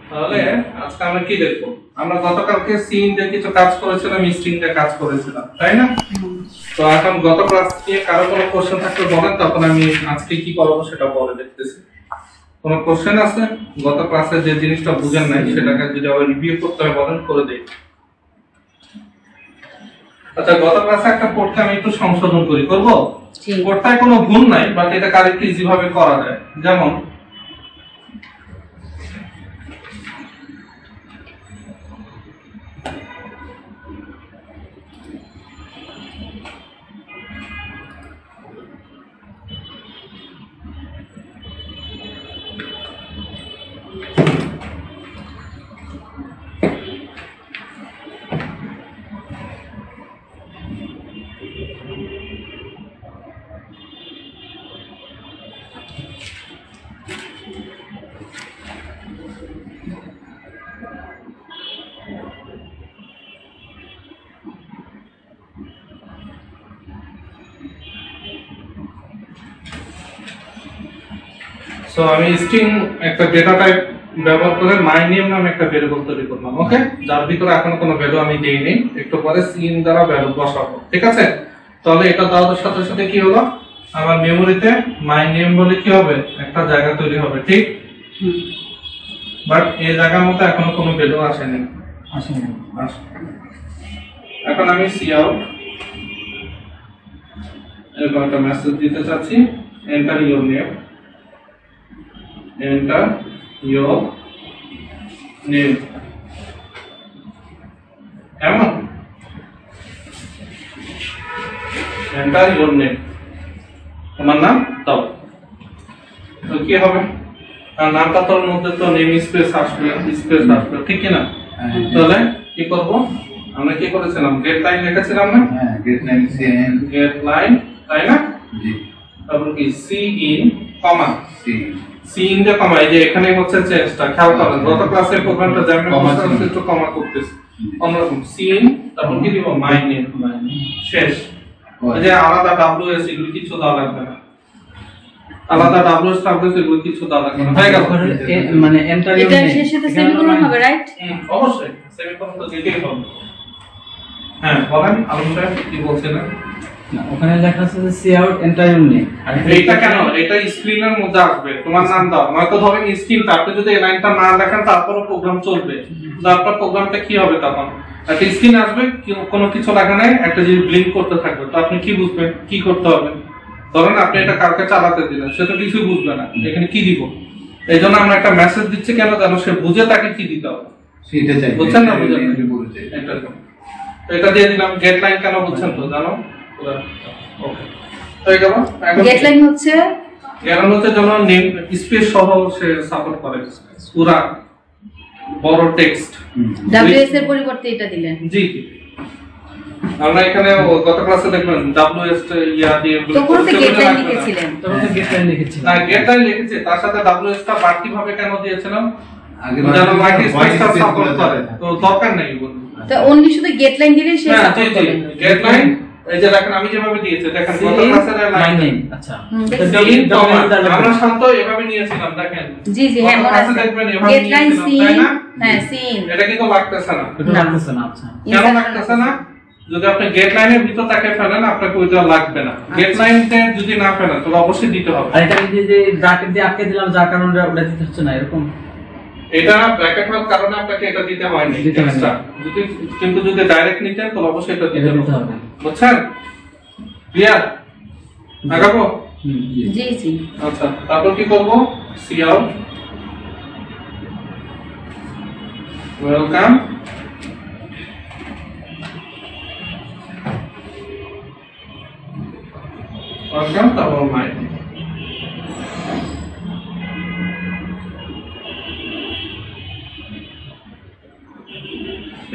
তাহলে আজকে আমরা কি দেখব? আমরা গতকালকে সিন দিয়ে কিছু কাজ করেছিলাম, স্ট্রিং দিয়ে কাজ করেছিলাম, তাই না? তো এখন গত ক্লাস নিয়ে কারো কোনো কোশ্চেন থাকলে বলেন, তখন আমি আজকে কি করব সেটা বলে দেখতেছি। কোনো কোশ্চেন আছে? গত ক্লাসে যে জিনিসটা বুঝেন নাই সেটাকে যদি আবার রিভিউ করতে হয় বলেন, করে দেই। আচ্ছা, গত ক্লাসে একটা কোডকে আমি একটু সংশোধন করব। কোডটায় কোনো ভুল নাই, বাট এটা আরেকটু ইজি ভাবে করা যায়। যেমন সো আমি স্ট্রিং একটা ডেটা টাইপ ব্যবহার করে মাই নেম নামে একটা ভেরিয়েবল তৈরি করলাম, ওকে, যার ভিতরে এখনো কোনো ভ্যালু আমি দেইনি। একটু পরে সিন দ্বারা ভ্যালু বসাবো, ঠিক আছে? তাহলে এটা দেওয়ার সাথে সাথে কি হলো, আমার মেমোরিতে মাই নেম বলে কি হবে, একটা জায়গা তৈরি হবে, ঠিক? বাট এই জায়গার মধ্যে এখনো কোনো ভ্যালু আসেনি। এখন আমি সি আউট এরকম একটা মেসেজ দিতে চাচ্ছি, enter your name, enter your name, এমন enter your name, তোমার নাম দাও। তো কি হবে, আর নামটা তোর মধ্যে তো নেম স্পেস আসবে, ঠিক না? তাহলে কি করব, আমরা কি করেছিলাম, গেট লাইন লিখেছিলাম না? হ্যাঁ, get line cin, get line, তাই না? জি। তারপর কি cin comma cin the comma, এই যে এখানে হচ্ছে চেঞ্জটা খেয়াল করেন, গত ক্লাসে প্রোগ্রামটা যেমন করতেছি একটু কমা করতেছি, অন্যরকম সি ইন, তারপর কি দিব, মাই নেম, শেষ। এই যে আলাদা ডব্লিউএস এগুলো কিছু দেওয়া লাগবে না, আলাদা ডব্লিউএস ট্যাবলেট এগুলো কিছু দেওয়া লাগবে না, হয়ে গেল। মানে এন্টার এটা শেষে তো সেমিকোলন হবে, রাইট? অবশ্যই সেমিকোলন তো দিতেই হবে। হ্যাঁ, বলেন আলম সাহেব কি বলছিলেন? না, ওখানে লেখা আছে যে cout enter your name. আর এটা কেন, এটা স্ক্রিনের মধ্যে আসবে, তোমার নাম দাও। নয়তো ধরেন স্ক্রিনটা আপনি যদি এই লাইনটা না লেখেন তারপরও প্রোগ্রাম চলবে, তো আপনার প্রোগ্রামটা কি হবে তখন, একটা স্ক্রিন আসবে, কোনো কিছু লেখা নাই, একটা জিনিস ব্লিঙ্ক করতে থাকবে, তো আপনি কি বুঝবেন কি করতে হবে? ধরেন আপনি এটা কাউকে চালাতে দিলেন, সে তো কিছুই বুঝবে না এখানে কি দিব। এই জন্য আমরা একটা মেসেজ দিচ্ছি কেন, যেন সে বুঝে তাকে কি দিতে হবে সেটা চাই, বুঝছেন না? বুঝেন, এটা দিয়ে দিলাম। গেট লাইন কেন বুঝছেন তো, জানো? ওকে, হয়ে গেল। গেট লাইন হচ্ছে যেন নেম স্পেস সহ সে সাপোর্ট করে, পুরো বড় টেক্সট। ডব্লিউএস এর পরিবর্তে এটা দিলেন? জি, আমরা এখানে গত ক্লাসে দেখবেন ডব্লিউএস ইয়া দিয়ে তখন তো গেট লাইন লিখেছিলেন, না গেট লাইন লিখেছে, তার সাথে ডব্লিউএস টা বাড়তি ভাবে কেন দিয়েছিলাম, আগে যেন মাল্টি স্পেসটা সাপোর্ট করে, তো দরকার নেই বলুন। তো অনলি শুধু গেট লাইন দিলে সে সাপোর্ট করবে। গেট লাইন এই যে দেখেন আমি যেভাবে দিয়েছি, দেখেন গত ক্লাসের লাইন নেই। আচ্ছা, আমরা শান্ত এভাবে নিয়েছিলাম, দেখেন। জি জি, হ্যাঁ মনে আছে, গেট লাইন সিন, হ্যাঁ সিন, এটা কিন্তু লাগতেছে না, লাগতেছে না। আচ্ছা, কেন লাগতেছে না? যদি আপনি গেট লাইনের ভিতর তাকে ফেলেন আপনাকে ওইটা লাগবে না। গেট লাইনতে যদি না ফেলেন তবে অবশ্যই দিতে হবে। আর এটা যে ব্র্যাকেট দিয়ে আটকে দিলাম যার কারণে ওটা দিতে হচ্ছে না, এরকম? এটা ব্র্যাকেটের কারণে আপনাকে এটা দিতে হয় না, যদি কিন্তু যদি ডাইরেক্ট নিতেন তাহলে অবশ্যই এটা দিতে হবে, বুঝছেন? ক্লিয়ার? আগাবো? জি জি। আচ্ছা, তারপর কি করব, সি আউট ওয়েলকাম, ওয়েলকাম, তারপর মাই।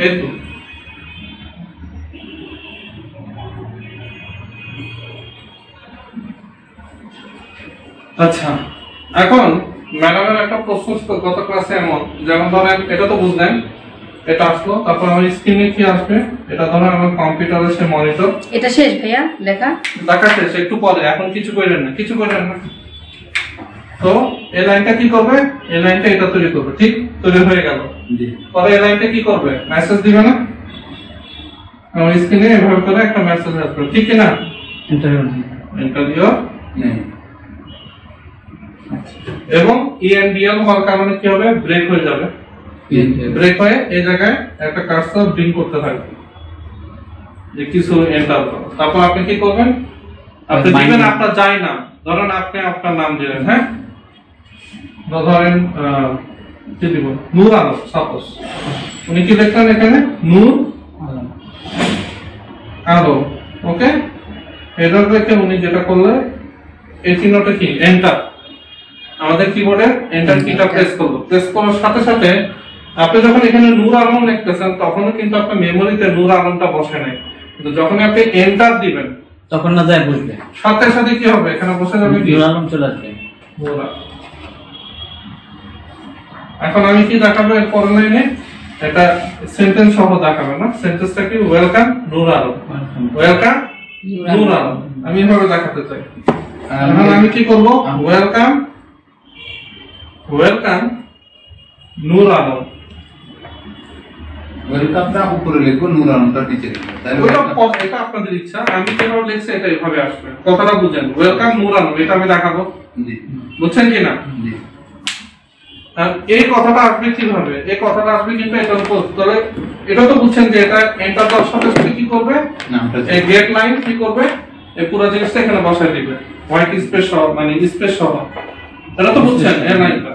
এইতো আচ্ছা, এখন ম্যাডামের একটা প্রশ্ন গত ক্লাসে এমন, যেমন ধরেন এটা তো বুঝলেন, এটা আসলো, তারপর আমার স্ক্রিনে কি আসবে, এটা ধরেন আমার কম্পিউটারের সে মনিটর। এটা শেষ ভাইয়া লেখা শেষ, একটু পরে, এখন কিছু করেন না, তো এই লাইনটা কি করবে, এই লাইনটা এটা তৈরি করবে, ঠিক তৈরি হয়ে গেল। জি পরে এই লাইনটা কি করবে, মেসেজ দিবে না, আমার স্ক্রিনে এভাবে করে একটা মেসেজ আসবে, ঠিক কি না? ইন্টারভিউ নেই এবং ইএনডিএল হওয়ার কারণে কি হবে, ব্রেক হয়ে যাবে। ব্রেক হয়ে এই জায়গায় একটা কার্সর ব্রিং করতে থাকবে যে কিছু এন্টার করো। তারপর আপনি কি করবেন, আপনি দিবেন আপনার যাই নাম, ধরেন আপনি আপনার নাম দিলেন, হ্যাঁ ধরেন কি দিব, নূর আলম সাপোজ। উনি কি লিখলেন এখানে, নূর আলম, ওকে। এটা রেখে উনি যেটা করলেন, এই চিহ্নটা কি, এন্টার, আমাদের কিবোর্ডে এন্টার কিটা প্রেস করব। প্রেস করার সাথে সাথে আপনি যখন এখানে নূর আলম লিখতেছেন তখনও কিন্তু আপনার মেমোরিতে নূর আলমটা বসে নাই, কিন্তু যখন আপনি এন্টার দিবেন তখন না যায় বুঝবে, সাথে সাথে কি হবে, এখানে বসে যাবে কি, নূর আলম চলে আসবে। নূর আলম। এখন আমি কি দেখাবো এর পরের লাইনে, এটা সেন্টেন্স সহ দেখাবো না, সেন্টেন্সটা কি, ওয়েলকাম নূর আলম, ওয়েলকাম নূর আলম, আমি এভাবে দেখাতে চাই। এখন আমি কি করব, ওয়েলকাম ওয়েলকাম নূর আলম, ওয়েলকামটা উপরে লিখবো, নূর আলমটা নিচে লিখবো, তাহলে এটা আপনাদের ইচ্ছা, আমি যেভাবে লিখছি এটা এইভাবে আসবে, কথাটা বুঝেন, ওয়েলকাম নূর আলম, এটা আমি দেখাবো, জি বুঝছেন কি না? জি আর এই কথাটা আসবে কিভাবে, এই কথাটা আসবে কিন্তু এটার উপর, তাহলে এটা তো বুঝছেন যে এটা এন্টার দেওয়ার সাথে সাথে কি করবে, নামটা এই গেট লাইন কি করবে, এই পুরো জিনিসটা এখানে বসায় দিবে, হোয়াইট স্পেস সহ, মানে স্পেস সহ, এটা তো বুঝছেন এই লাইনটা।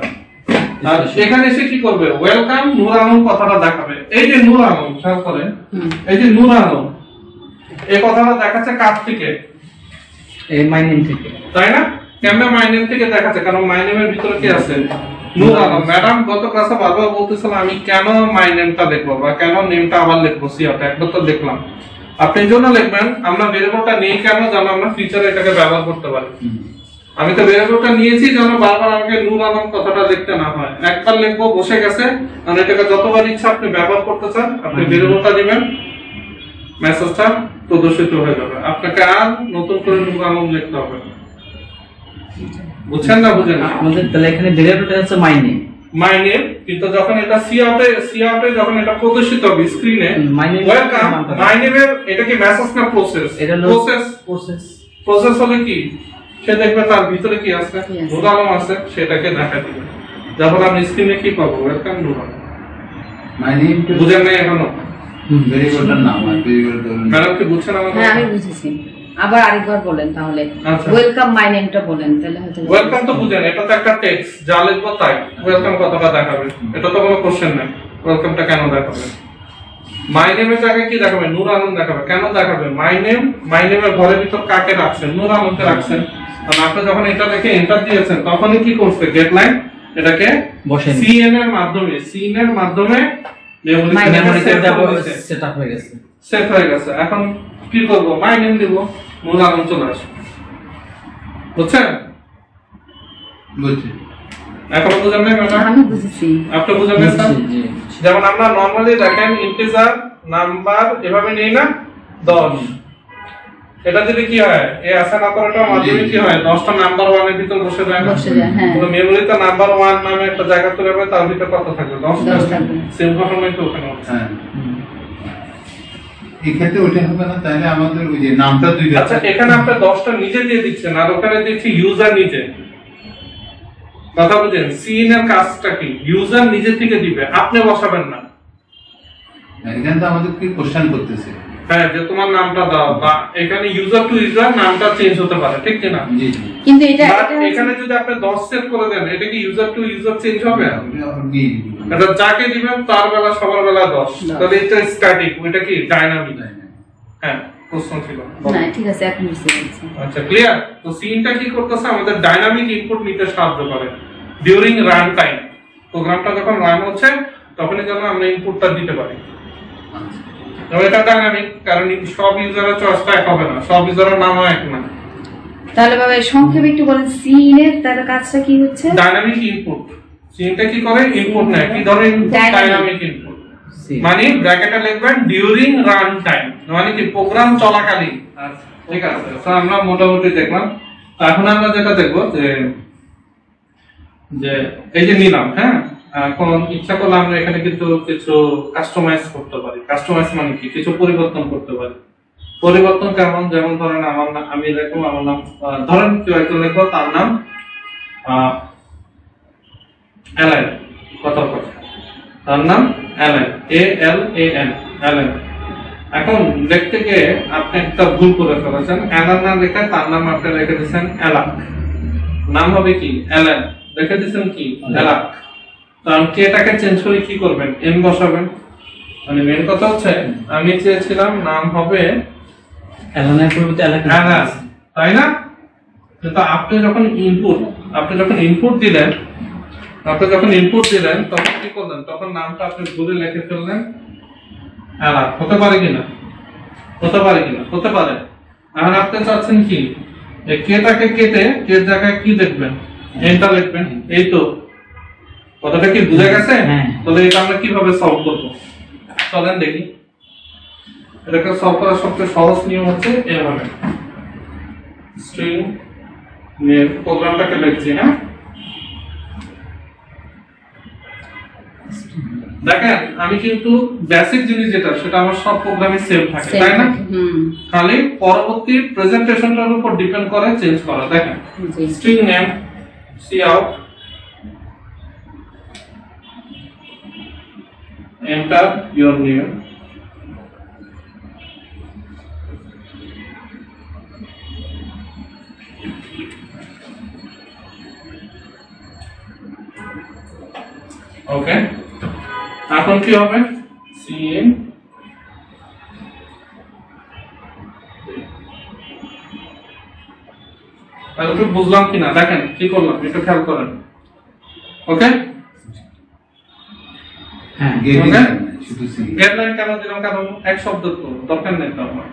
আর এখানে এসে কি করবে, ওয়েলকাম নূর আলম কথাটা দেখাবে, এই যে নূর আলম, খেয়াল করেন এই যে নূর আলম, এই কথাটা দেখাচ্ছে কার থেকে, এই মাই নেম থেকে, তাই না? কেমনে মাই নেম থেকে দেখাচ্ছে, কারণ মাই নেমের ভিতরে কি আছে, নূর আলম। ম্যাডাম গত ক্লাসে বারবার বলতেছিলাম আমি কেন মাই নেমটা দেখবো বা কেন নেমটা আবার লিখবো, সিওটা একবার তো দেখলাম। আপনি এই জন্য লিখবেন, আমরা ভেরিয়েবলটা নেই কেন, যেন আমরা ফিউচারে এটাকে ব্যবহার করতে পারি। আমি তো ভেরিয়েবলটা নিয়েছি যেন বারবার আমাকে নূর আলম কথাটা লিখতে না হয়, একবার লিখবো বসে গেছে, আর এটাকে যতবার ইচ্ছা আপনি ব্যবহার করতে চান, আপনি ভেরিয়েবলটা দিবেন, মেসেজটা প্রদর্শিত হয়ে যাবে, আপনাকে আর নতুন করে নূর আলম লিখতে হবে না। বুঝছেন না, বুঝেন না? আমাদের তাহলে এখানে ভেরিয়েবলটা হচ্ছে মাই নেম, মাই নেম, কিন্তু যখন এটা সি আউটে যখন এটা প্রদর্শিত হবে স্ক্রিনে, my name ওয়েলকাম মাই নেমের, এটা কি মেসেজ না প্রসেস, এটা হলো প্রসেস প্রসেস হলে কি, সে দেখবে তার ভিতরে কি আছে, নূর আলম আছে, সেটাকে দেখা দিবে। যখন আপনি স্ক্রিনে কি পাবো, welcome Nur Alam. My name বুঝেন নাই এখনো? ভেরিয়েবলটার নাম আর ভেরিয়েবল ধরুন ম্যাডাম কি বুঝছেন আমাকে? হ্যাঁ আমি বুঝেছি, আবার আরেকবার বলেন তাহলে, আচ্ছা। ওয়েলকাম মাই নেমটা বলেন তাহলে হয়তো। ওয়েলকাম তো বুঝেন, এটা তো একটা টেক্সট, যা লিখবো তাই ওয়েলকাম কথাটা দেখাবে, এটা তো কোনো কোশ্চেন নাই, ওয়েলকামটা কেন দেখাবে। মাই নেমের জায়গায় কি দেখাবে, নূর আলম দেখাবে, কেন দেখাবে, মাই নেমের ঘরের ভিতর কাকে রাখছেন, নূর আলমকে রাখছেন। আর আপনি যখন এটা লিখে এন্টার দিয়েছেন তখনই কি করছে, গেট লাইন এটাকে বসেন সিএন এর মাধ্যমে মেমোরিতে সেটআপ হয়ে গেছে, সেট হয়ে গেছে। এখন কি করব, মাই নেম দিব, নূর আলম চলে আসবে। বুঝছেন? বুঝছি এখন বুঝেন না ম্যাডাম? আমি বুঝেছি। আপনি বুঝেন না স্যার? জি, যেমন আমরা নরমালি দেখেন ইন্টিজার নাম্বার এভাবে নেই না, 10, এটা যদি কি হয়, এই অ্যাসাইন অপারেটর মাধ্যমে কি হয়, 10টা নাম্বার 1 এর ভিতর বসে যায় না, বসে যায়, হ্যাঁ। পুরো মেমোরিতে নাম্বার 1 নামে একটা জায়গা তৈরি হবে, তার ভিতর কত থাকবে, 10 10 থাকবে। সেম ঘটনাই তো ওখানে হচ্ছে। হ্যাঁ এই ক্ষেত্রে ওটা হবে না, তাহলে আমাদের ওই যে নামটা দুই আচ্ছা, এখানে আপনি 10টা নিজে দিয়ে দিচ্ছেন আর ওখানে দিচ্ছি ইউজার নিজে, কথা বুঝেন? সিন এর কাজটা কি, ইউজার নিজে থেকে দিবে, আপনি বসাবেন না। এখানে তো আমাদের কি কোশ্চেন করতেছে, হ্যাঁ, যে তোমার নামটা দাও, বা এখানে ইউজার টু ইউজার নামটা চেঞ্জ হতে পারে, ঠিক কি না? জি জি কিন্তু এটা But এটা এখানে যদি আপনি 10 সেট করে দেন, এটা কি ইউজার টু ইউজার চেঞ্জ হবে? জি এটা যাকে দিবেন তার বেলা সবার বেলা 10, তাহলে এটা স্ট্যাটিক, ওইটা কি ডাইনামিক? হ্যাঁ, প্রশ্ন ছিল। না ঠিক আছে, এখন বুঝতে পেরেছি। আচ্ছা, ক্লিয়ার? তো সিনটা কি করতেছে, আমাদের ডাইনামিক ইনপুট নিতে সাহায্য করে ডিউরিং রান টাইম। প্রোগ্রামটা যখন রান হচ্ছে তখনই যেন আমরা ইনপুটটা দিতে পারি। তবে এটা ডাইনামিক, কারণ সব ইউজারের চয়েসটা এক হবে না, সব ইউজারের নামও এক না। তাহলে বাবা সংক্ষেপে একটু বলেন সিনের তার কাজটা কি হচ্ছে? ডাইনামিক ইনপুট, সিনটা কি করে, ইনপুট নেয়, কি ধরনের ইনপুট, ডাইনামিক ইনপুট। মানে ব্র্যাকেটে লিখবেন ডিউরিং রান টাইম, মানে কি প্রোগ্রাম চলাকালীন। ঠিক আছে, তো আমরা মোটামুটি দেখলাম। এখন আমরা যেটা দেখবো যে যে এই যে নিলাম, হ্যাঁ, এখন ইচ্ছা করলে আমরা এখানে কিন্তু কিছু কাস্টমাইজ করতে পারি। কাস্টমাইজ মানে কি? কিছু পরিবর্তন করতে পারি। পরিবর্তন কেমন? যেমন ধরেন আমার নাম আমি লিখবো, আমার নাম ধরেন কেউ একজন লিখবো, তার নাম অ্যালান, কথা তার নাম অ্যালান, ALAN, অ্যালান। এখন দেখতে গিয়ে আপনি একটা ভুল করে ফেলেছেন, অ্যালান না লিখে তার নাম আপনি রেখে দিচ্ছেন অ্যালাক। নাম হবে কি? অ্যালান, রেখে দিচ্ছেন কি? অ্যালাক। কারণ কি এটাকে চেঞ্জ করে কি করবেন? এন বসাবেন। মানে মেন কথা হচ্ছে আমি চেয়েছিলাম নাম হবে অ্যালানের পরিবর্তে অ্যালাক, তাই না? কিন্তু আপনি যখন ইনপুট দিলেন তখন কি করলেন? তখন নামটা আপনি ভুলে লিখে ফেললেন অ্যালাক। হতে পারে কিনা? হতে পারে। এখন আপনি চাচ্ছেন কি? কেটাকে কেটে কে জায়গায় কি লিখবেন? এনটা লিখবেন। এই তো কথাটা কি বুঝে গেছে? তাহলে এটা আমরা কিভাবে সলভ করব? চলেন দেখি। এটাকে সলভ করার সবচেয়ে সহজ নিয়ম হচ্ছে এভাবে। স্ট্রিং নেম প্রোগ্রামটাকে লিখছি, হ্যাঁ, দেখেন আমি কিন্তু বেসিক জিনিস যেটা সেটা আমার সব প্রোগ্রামে সেভ থাকে, তাই না? খালি পরবর্তী প্রেজেন্টেশনটার উপর ডিপেন্ড করে চেঞ্জ করা। দেখেন string name cout, enter your name, ওকে। এখন কি হবে? সিএন তাহলে একটু বুঝলাম কিনা দেখেন কি করলাম, একটু খেয়াল করেন। ওকে, হ্যাঁ, শুধু সি। হেডলাইন কেন দিলাম? কারণ এক শব্দ তো দরকার নেই তো আমার।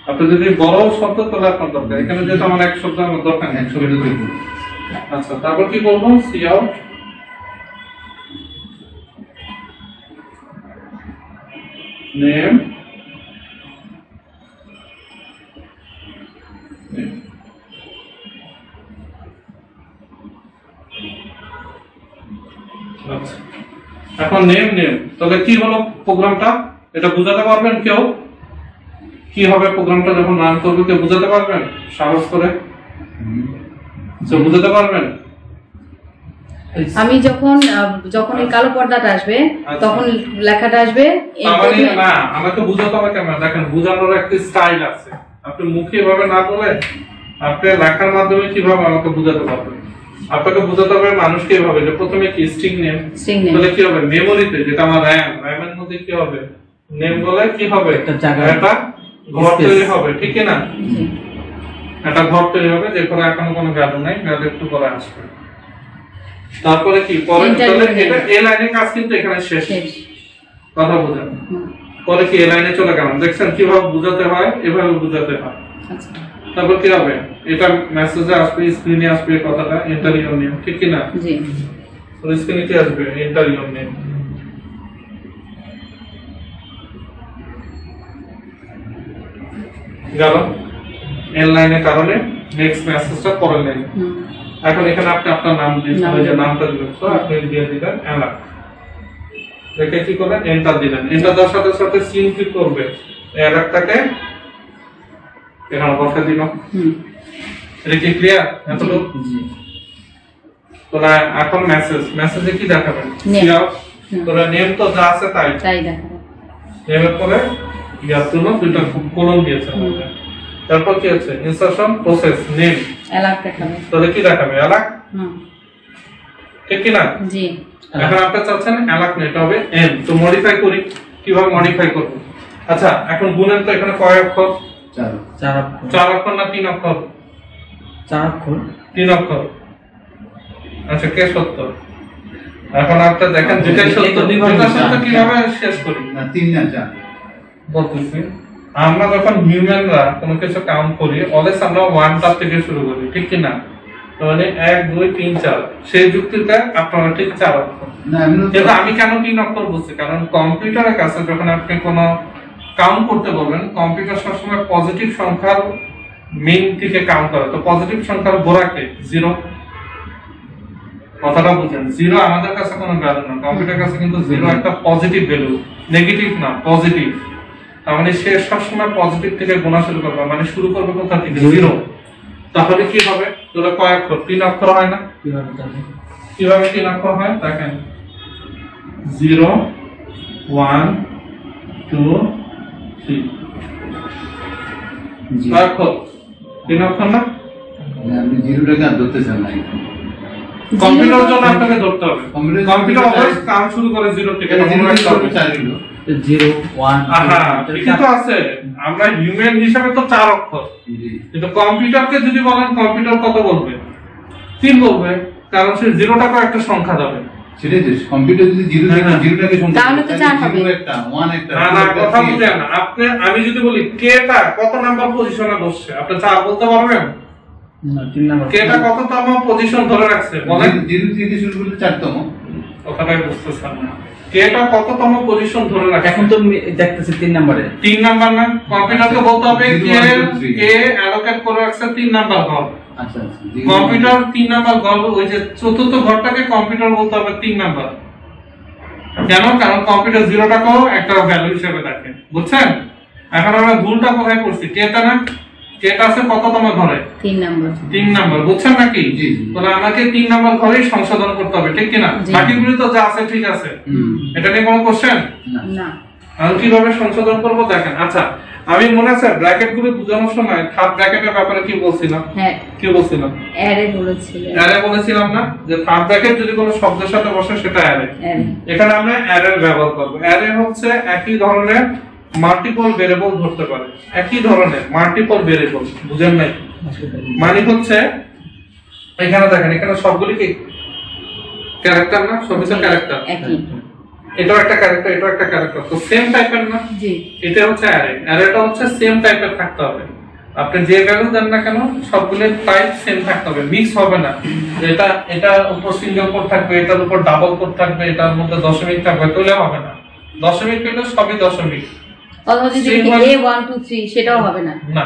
আপনি যদি বড় শব্দ তাহলে আপনার দরকার, এখানে যেহেতু আমার এক শব্দ আমার দরকার নেই। আচ্ছা, তারপর কি করবো? সি আউট নেম, এখন নেম তাহলে কি হলো প্রোগ্রামটা? এটা বুঝাতে পারবেন কেউ? কি হবে প্রোগ্রামটা যখন রান করবে? কেউ বুঝাতে পারবেন সাহস করে? বুঝাতে পারবেন? আমি যখন এই কালো পর্দাটা আসবে তখন লেখাটা আসবে। না, আমাকে বুঝাতে হবে কেন? দেখেন বুঝানোর একটা স্টাইল আছে। আপনি মুখে এভাবে না বলে আপনি লেখার মাধ্যমে কিভাবে আমাকে বুঝাতে পারবেন? আপনাকে বুঝাতে হবে মানুষকে এভাবে যে প্রথমে কি স্ট্রিং নেম, তাহলে কি হবে? মেমোরিতে যেটা আমার র্যামের মধ্যে কি হবে? নেম বলে কি হবে? একটা ঘর তৈরি হবে, ঠিক না? একটা ঘর তৈরি হবে যে ঘরে এখনো কোনো ভ্যালু নাই, ভ্যালু একটু পরে আসবে। তারপরে কি পরে? তাহলে এটা এই লাইনের কাজ কিন্তু এখানে শেষ। কথা বুঝেন? পরে কি এই লাইনে চলে গেলাম। দেখছেন কিভাবে বুঝাতে হয়? এভাবে বুঝাতে হয়। তারপর কি হবে? এটা মেসেজে আসবে, স্ক্রিনে আসবে কথাটা এন্টার ইওর নেম, ঠিক কি না? জি। তো স্ক্রিনে কি আসবে? Enter your name. গেল এন লাইনের কারণে নেক্সট মেসেজটা পরের লাইনে। এখন এখানে আপনি আপনার নাম দিয়েছেন, যে নামটা দিবেন, তো আপনি দিয়ে দিবেন অ্যালাক। দেখে কি করবেন? এন্টার দিবেন। এন্টার দেওয়ার সাথে সাথে সিন কি করবে? অ্যালাকটাকে এখানে বসা দিল। এটা কি ক্লিয়ার? এতটুকু? তোরা এখন মেসেজে কি দেখাবেন? তোরা নেম তো যা আছে তাই দেখাবেন। নেমের পরে ইয়ার জন্য দুইটা কলম দিয়েছে। তারপর কি আছে? ইনসারশন প্রসেস নেম অ্যালাক দেখাবে। তাহলে কি দেখাবে? অ্যালাক, ঠিক কি না? জি। এখন আপনি চাচ্ছেন অ্যালাক না, এটা হবে এন। তো মডিফাই করি, কিভাবে মডিফাই করব? আচ্ছা, এখন গুণেন তো এখানে কয় অক্ষর? 4 অক্ষর না 3 অক্ষর? 4 অক্ষর। 3 অক্ষর। আচ্ছা, কে সত্য? এখন আপনি দেখেন যেটাই সত্য, দুইটা সত্য কিভাবে শেষ করি? না 3 না 4 বলতেছি। আমরা যখন হিউম্যানরা কোনো কিছু কাউন্ট করি অলওয়েজ আমরা 1 তার থেকে শুরু করি, ঠিক কি না? মানে 1 2 3 4, সেই যুক্তিতে আপনারা ঠিক 4 অক্ষর। না কিন্তু আমি কেন 3 অক্ষর বলছি? কারণ কম্পিউটারের কাছে যখন আপনি কোনো কাউন্ট করতে বলবেন, কম্পিউটার সবসময় পজিটিভ সংখ্যার মিন থেকে কাউন্ট করে। তো পজিটিভ সংখ্যার গোড়াকে 0, কথাটা বুঝেন, জিরো আমাদের কাছে কোনো ভ্যালু না, কম্পিউটার কাছে কিন্তু জিরো একটা পজিটিভ ভ্যালু, নেগেটিভ না, পজিটিভ। তার মানে সে সবসময় পজিটিভ থেকে গোনা শুরু করবে, মানে শুরু করবে কোথা থেকে? জিরো। তাহলে কি হবে? তোরা কয় অক্ষর? 3 অক্ষর হয় না? কিভাবে 3 অক্ষর হয় দেখেন, 0 1 2 3 কয় অক্ষর? 3 অক্ষর না? আপনি জিরোটাকে আর ধরতে চান না এখানে। কম্পিউটার জন্য আপনাকে ধরতে হবে, কম্পিউটার কম্পিউটার অলওয়েজ কাউন্ট শুরু করে 0 থেকে। এটা জিরো থেকে শুরু 4 হলো। 0 1 আহা, ঠিকই তো আছে। আমরা হিউম্যান হিসাবে তো 4 অক্ষর, জি। কিন্তু কম্পিউটারকে যদি বলেন কম্পিউটার কত বলবে? 3 বলবে, কারণ সে জিরোটাকে একটা সংখ্যা দেবে। সেটাই তো, কম্পিউটার যদি জিরো থেকে হ্যাঁ। জিরোটাকে সংখ্যা তাহলে তো 4 হবে। জিরো একটা 1 একটা না না, কথা বুঝেন না আপনি। আমি যদি বলি কেটা কত নাম্বার পজিশনে বসছে, আপনি 4 বলতে পারবেন? না 3 নাম্বার কেটা কততম পজিশন ধরে রাখছে বলেন? জিরো থেকে শুরু করলে 4তম। কথাটাই বুঝতেছেন না, কেটা কততম পজিশন ধরে রাখছে? এখন তো দেখতেছি 3 নম্বরে 3 নাম্বার না, কম্পিউটারকে বলতে হবে Zero, কে one, two, three. কে অ্যালোকেট করে রাখছে 3 নাম্বার ঘর। আচ্ছা আচ্ছা। কম্পিউটার 3 নাম্বার ঘর, ওই যে চতুর্থ ঘরটাকে কম্পিউটার বলতে হবে 3 নাম্বার। কেন? কারণ কম্পিউটার জিরোটাকেও একটা ভ্যালু হিসেবে দেখে, বুঝছেন? এখন আমরা ভুলটা কোথায় করছি? কেটা না, কেটা আছে কততম ঘরে? 3 নাম্বার। 3 নাম্বার, বুঝছেন নাকি? জি, জি। তাহলে আমাকে 3 নাম্বার ঘরেই সংশোধন করতে হবে, ঠিক কি না? জি। বাকিগুলো তো যা আছে ঠিক আছে, এটা নিয়ে কোনো কোশ্চেন? না। না। আমি কিভাবে সংশোধন করব দেখেন। আচ্ছা, আমি মনে আছে ব্র্যাকেট গুলো বোঝানোর সময় থার্ড ব্র্যাকেটের ব্যাপারে কি বলছিলাম? হ্যাঁ, কি বলছিলাম? অ্যারে বলেছিলেন। অ্যারে বলেছিলাম না, যে থার্ড ব্র্যাকেট যদি কোনো শব্দের সাথে বসে সেটা অ্যারে। অ্যারে। এখানে আমরা অ্যারে ব্যবহার করব। অ্যারে হচ্ছে একই ধরনের মাল্টিপল ভেরিয়েবল ধরতে পারে, একই ধরনের মাল্টিপল ভেরিয়েবল, বুঝেন নাই? মানে হচ্ছে এখানে দেখেন, এখানে সবগুলি কি ক্যারেক্টার না? সবই তো ক্যারেক্টার। একই। এটাও একটা ক্যারেক্টার, এটাও একটা ক্যারেক্টার, তো সেম টাইপের না? জি। এটা হচ্ছে অ্যারে। অ্যারেটা হচ্ছে সেম টাইপের থাকতে হবে। আপনি যে ভ্যালু দেন না কেন সবগুলোর টাইপ সেম থাকতে হবে, মিক্স হবে না। এটা এটার উপর সিঙ্গেল কোড থাকবে, এটার উপর ডাবল কোড থাকবে, এটার মধ্যে দশমিক থাকবে, তাহলে হবে না। দশমিক পেলে সবই দশমিক। অথবা যদি Same A 1 2 3 সেটাও হবে না। না,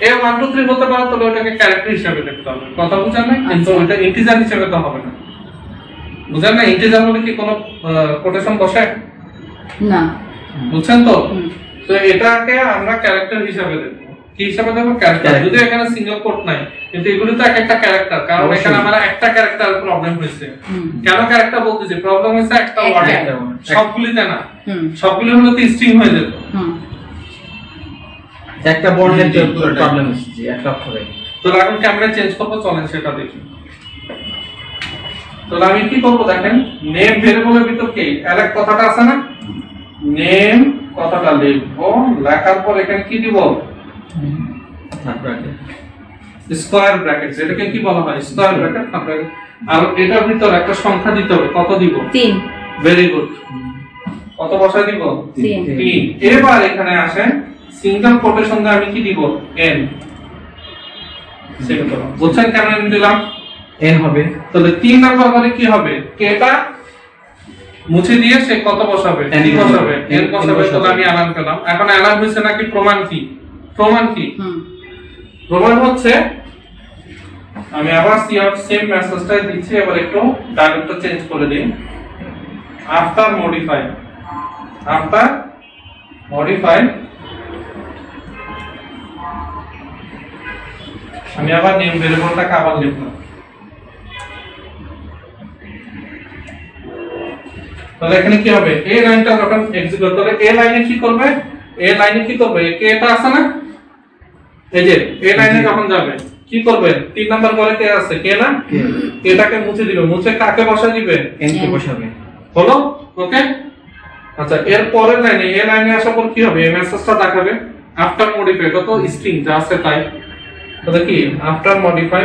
এ 1 2 3 বলতে পারো, তাহলে ওটাকে ক্যারেক্টার হিসেবে লিখতে হবে। কথা বুঝেন না? কিন্তু ওটা ইন্টিজার হিসেবে তো হবে না, বুঝেন না? ইন্টিজার হলে কি কোনো কোটেশন বসে? না। বুঝছেন তো? হুম। তো এটাকে আমরা ক্যারেক্টার হিসেবে দেব। কি হিসেবে দেব? ক্যারেক্টার। যদি এখানে সিঙ্গেল কোট নাই, কিন্তু এগুলো তো এক একটা ক্যারেক্টার, কারণ এখানে আমরা একটা ক্যারেক্টার প্রবলেম হয়েছে। কেন ক্যারেক্টার বলতেছি? প্রবলেম হয়েছে একটা ওয়ার্ডে, সবগুলিতে না। সবগুলি হলে তো স্ট্রিং হয়ে যেত। একটা বর্ণের তো প্রবলেম হচ্ছে, একটা অক্ষরে। তো এখন কেমনে চেঞ্জ করবো চলেন সেটা দেখি। তাহলে আমি কি করবো দেখেন, নেম ভেরিয়েবলের ভিতর কি অ্যারেক কথাটা আছে না? নেম কথাটা লিখবো, লেখার পর এখানে কি দিব? স্কয়ার ব্র্যাকেট, যেটাকে কি বলা হয়? Square bracket. আর এটার ভিতর একটা সংখ্যা দিতে হবে, কত দিব? 3। Very good. কত বসায় দিব? 3। এবার এখানে আসেন, সিঙ্গেল কোটেশন দিয়ে আমি কি দিব? n। সেটা করো, বুঝছেন কেন n দিলাম? n হবে। তাহলে 3 নাম্বার ঘরে কি হবে? কেটা মুছে দিয়ে সে কত বসাবে? n কি বসাবে? n বসাবে। বসাবে। তাহলে আমি অ্যালার্ম পেলাম। এখন অ্যালার্ম হইছে নাকি প্রমাণ কি? প্রমাণ কি? প্রমাণ হচ্ছে, আমি আবার সেম মেসেজটাই দিচ্ছি, এবার একটু ডায়াগ্রামটা চেঞ্জ করে দিই। আফটার মডিফাই, আফটার মডিফাই আমি আবার নেম ভেরিয়েবলটাকে আবার লিখলাম। তাহলে এখানে কি হবে? এই লাইনটা যখন এক্সিকিউট করবে, এই লাইনে কি করবে? এই লাইনে কি করবে? কে এটা আছে না? এই যে এই লাইনে যখন যাবে কি করবে? 3 নাম্বার ঘরে কে আছে? কে না? এটাকে মুছে দিবে। মুছে কাকে বসা দিবে? n কে বসাবে। হলো? ওকে। আচ্ছা, এর পরের লাইনে, এই লাইনে আসার পর কি হবে? এই মেসেজটা দেখাবে আফটার মডিফাই, কত স্ট্রিং যা আছে তাই। তাহলে কি আফটার মডিফাই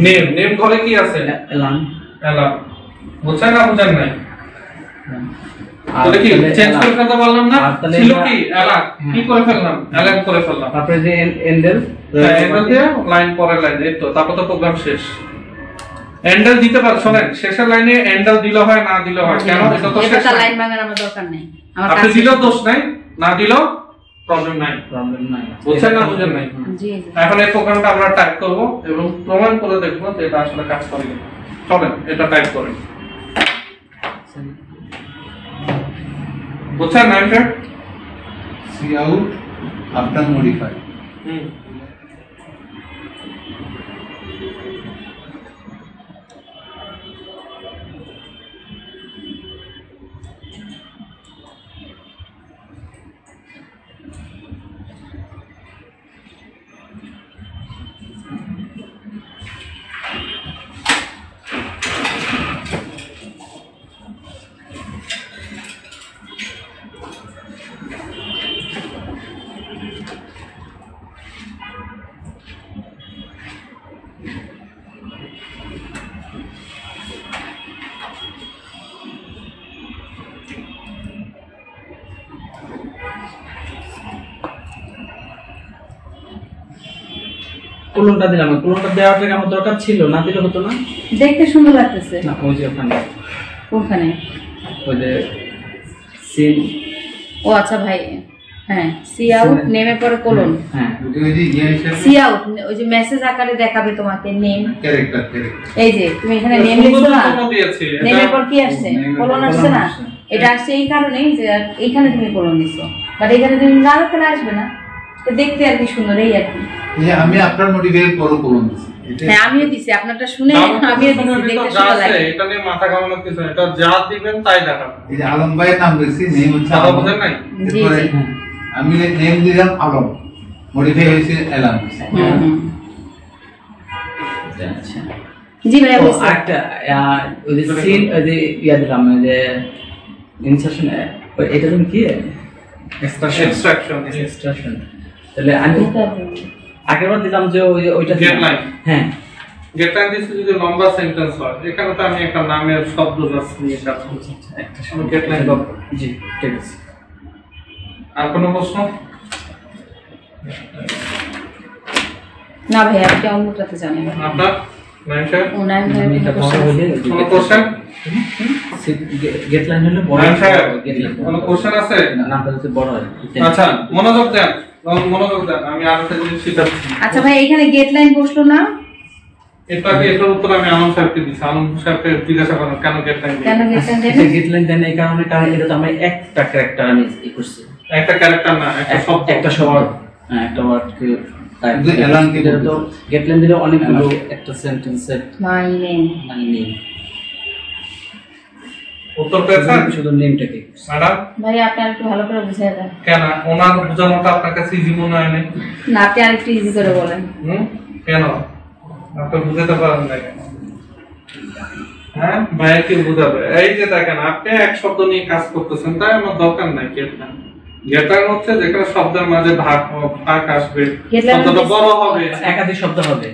নেম, নেম ঘরে কি আছে? এলান। এলান। বুঝছেন না? বুঝেন নাই? তাহলে কি চেঞ্জ করে ফেলতে বললাম না? ছিল কি এলান, কি করে ফেললাম? এলান করে ফেললাম। তারপরে যে এন্ডেল, এন্ডেল দিয়ে লাইন পরের লাইন, এই তো, তারপর তো প্রোগ্রাম শেষ। এন্ডেল দিতে পার, শুনেন শেষের লাইনে এন্ডেল দিলে হয় না দিলে হয়, কেন? এটা তো শেষ লাইন ভাঙার আমার দরকার নেই। আমার আপনি কাছে দিলেও দোষ নাই, না দিলেও প্রবলেম নাই। প্রবলেম নাই। বুঝছেন না বুঝেন নাই? জি জি। এখন এই প্রোগ্রামটা আমরা টাইপ করব এবং প্রমাণ করে দেখব যে এটা আসলে কাজ করে কিনা। চলেন এটা টাইপ করি। বুঝছেন না এটা? See out after modify. হুম। কোলনটা দিলাম, কোলনটা দেওয়াটা কি আমার দরকার ছিল, না দিলে হতো না? দেখতে সুন্দর লাগতেছে। না ওই যে ওখানে কোনখানে? ওই যে সিন। ও আচ্ছা ভাই, হ্যাঁ সি আউট নেমে পরে কোলন। হ্যাঁ ওই যে ইয়ে হিসেবে সি আউট ওই যে মেসেজ আকারে দেখাবে তোমাকে নেম। ক্যারেক্টার এই যে তুমি এখানে নেম লিখছো না, দিয়েছি নেমের পর কি আসছে? কোলন আসছে না? এটা আসছে এই কারণেই যে এইখানে তুমি কোলন দিছো, বাট এখানে তুমি না লিখলে আসবে না। তো দেখতে আর কি সুন্দর, এই আর কি। এই যে আমি আপনার মোটিভের পরও কোলন দিছি। হ্যাঁ আমিও দিছি, আপনারটা শুনে আমিও দিছি, দেখতে সুন্দর লাগে। এটা নিয়ে মাথা ঘামানোর কিছু নেই, এটা যা দিবেন তাই দেখাবে। এই যে আলম ভাইয়ের নাম দিছি, নেম হচ্ছে কথা আলম। বুঝেন নাই? জি এরপরে জি। আমি নেম দিলাম আলম, মডিফাই হয়েছে এলাম। হুম, হুম। আচ্ছা। জি ভাই ও, বুঝছি। আরেকটা ওই যে সিন, ওই যে ইয়া দিলাম, ওই যে ইনসারশন, এটা তুমি কি এক্সট্রাকশন এক্সট্রাকশন। তাহলে আমি আগেরবার দিলাম যে ওইটা গেট লাইন। হ্যাঁ গেট লাইন দিছি যদি লম্বা সেন্টেন্স হয়, এখানে তো আমি একটা নামের শব্দ জাস্ট নিয়ে কাজ করছি। একটা আমি গেট লাইন করব। জি ঠিক আছে। আর কোনো প্রশ্ন? না ভাই আপনি অন্যটাতে জানেন। আপনার নাইন স্যার ও নাইন ভাই এটা বড় হলে কোনো কোশ্চেন? গেট লাইন হলে বড় নাইন স্যার গেট লাইন কোনো কোশ্চেন আছে? নামটা যদি বড় হয়। আচ্ছা মনোযোগ দেন, মনোযোগ দেন, আমি আরেকটা জিনিস শিখাচ্ছি। আচ্ছা ভাই এখানে গেট লাইন বসলো না এটার উত্তর আমি আলম স্যারকে দিচ্ছি। আলম স্যারকে জিজ্ঞাসা করেন কেন গেট লাইন কেন গেট লাইন দেবেন? গেট লাইন দেন এই কারণে, কারণ এটা তো আমি একটা ক্যারেক্টার আমি ই করছি, একটা ক্যারেক্টার না, একটা শব্দ। একটা শব্দ, হ্যাঁ একটা ওয়ার্ডকে তাই কিন্তু এলানকে এটা তো গেট লাইন দিলে অনেকগুলো একটা সেন্টেন্সের মাই নেম। মানে নেই, উত্তর পেয়েছেন শুধু নেমটাকে। ম্যাডাম? ভাই আপনি আরেকটু ভালো করে বুঝিয়ে দেন। কেন ওনার বোঝানোটা আপনার কাছে ইজি মনে হয় না? না আপনি আরেকটু ইজি করে বলেন। কেন আপনি বুঝাতে পারেন না কেন? হ্যাঁ ভাইয়া কি বুঝাবে? এই যে দেখেন আপনি এক শব্দ নিয়ে কাজ করতেছেন, তাই আমার দরকার নাই গেটলাইন। গেটলাইন হচ্ছে যেখানে শব্দের মাঝে ভাগ আসবে, গেটলাইন শব্দটা বড় হবে, একাধিক শব্দ হবে।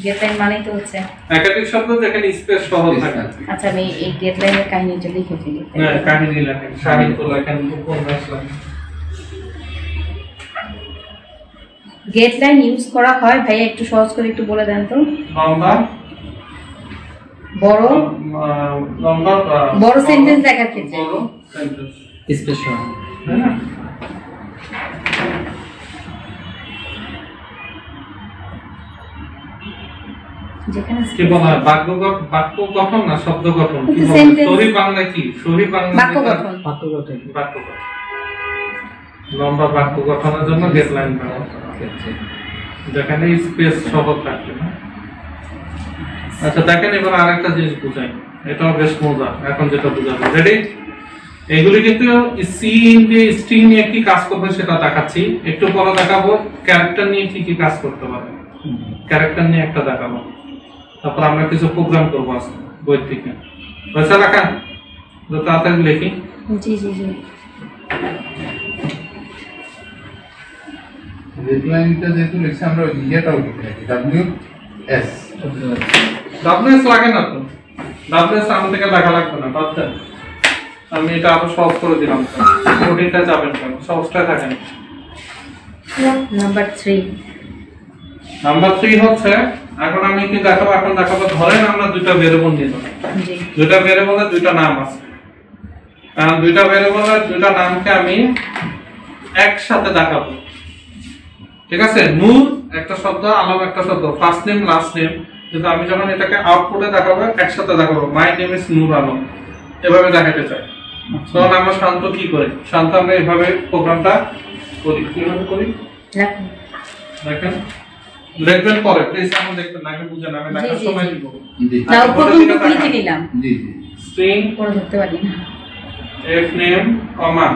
গেট লাইন মানেই তো হচ্ছে একাধিক শব্দ যেখানে স্পেস সহ থাকে। আচ্ছা আমি এই গেট লাইনের কাহিনীটা লিখে ফেলি। হ্যাঁ কাহিনী লেখেন, সাহিত্য লেখেন, উপন্যাস লেখেন। গেট লাইন ইউজ করা হয় ভাইয়া একটু সহজ করে একটু বলে দেন তো। লম্বা বড় লম্বা বড় সেন্টেন্স দেখার ক্ষেত্রে। বড় সেন্টেন্স, স্পেশাল তাই না? যেখানে কি বলা হয় বাক্য গঠন না শব্দ গঠন? কি বলা হয়? Sentence. সহি বাংলা কি? সহি বাংলা বাক্য যেটা- গঠন। বাক্য গঠন। বাক্য গঠন। লম্বা বাক্য গঠনের জন্য গেট লাইন ব্যবহার করা হয়। যেখানে স্পেস সহ থাকবে না। আচ্ছা দেখেন এবার আরেকটা জিনিস বুঝাই, এটাও বেশ মজা। এখন যেটা বুঝাবো, রেডি? এগুলি কিন্তু সিন দিয়ে স্ট্রিং নিয়ে কি কাজ করবে সেটা দেখাচ্ছি, একটু পরে দেখাবো ক্যারেক্টার নিয়ে কি কি কাজ করতে পারে। ক্যারেক্টার নিয়ে একটা দেখাবো, তারপর আমরা কিছু প্রোগ্রাম করবো আজকে বই থেকে। পয়সা রাখা তাড়াতাড়ি লিখি। জি জি জি। রেডলাইনটা যেহেতু লিখছি আমরা ইয়েটাও লিখে রাখি, WS। ডাব্লিউএস লাগে না তো, ডাব্লিউএস আমার থেকে লেখা লাগবে না, বাদ দেন। আমি এটা আরো সহজ করে দিলাম, কোডিংটা যাবেন কেন, সহজটা থাকেন। নাম্বার 3 নাম্বার 3 হচ্ছে, এখন আমি কি দেখাবো? এখন দেখাবো ধরেন আমরা দুইটা ভেরিয়েবল নিলাম, জি দুইটা ভেরিয়েবলের দুইটা নাম আছে। কারণ দুইটা ভেরিয়েবলের দুইটা নামকে আমি একসাথে দেখাবো। ঠিক আছে, নূর একটা শব্দ, আলম একটা শব্দ, ফার্স্ট নেম লাস্ট নেম, কিন্তু আমি যখন এটাকে আউটপুটে দেখাবো একসাথে দেখাবো, মাই নেম ইজ নূর আলম, এভাবে দেখাতে চাই। তখন আমরা শান্ত কি করি, শান্ত আমরা এভাবে প্রোগ্রামটা করি, কিভাবে করি রাখুন। দেখেন, লিখবেন পরে প্লিজ, আমরা দেখবেন না, আগে বুঝেন, আমি লেখার জি, সময় জি। দিব। জি তাও প্রথম টুকু লিখে নিলাম, জি জি স্ট্রিং পরে ধরতে পারি না। এফ নেম কমা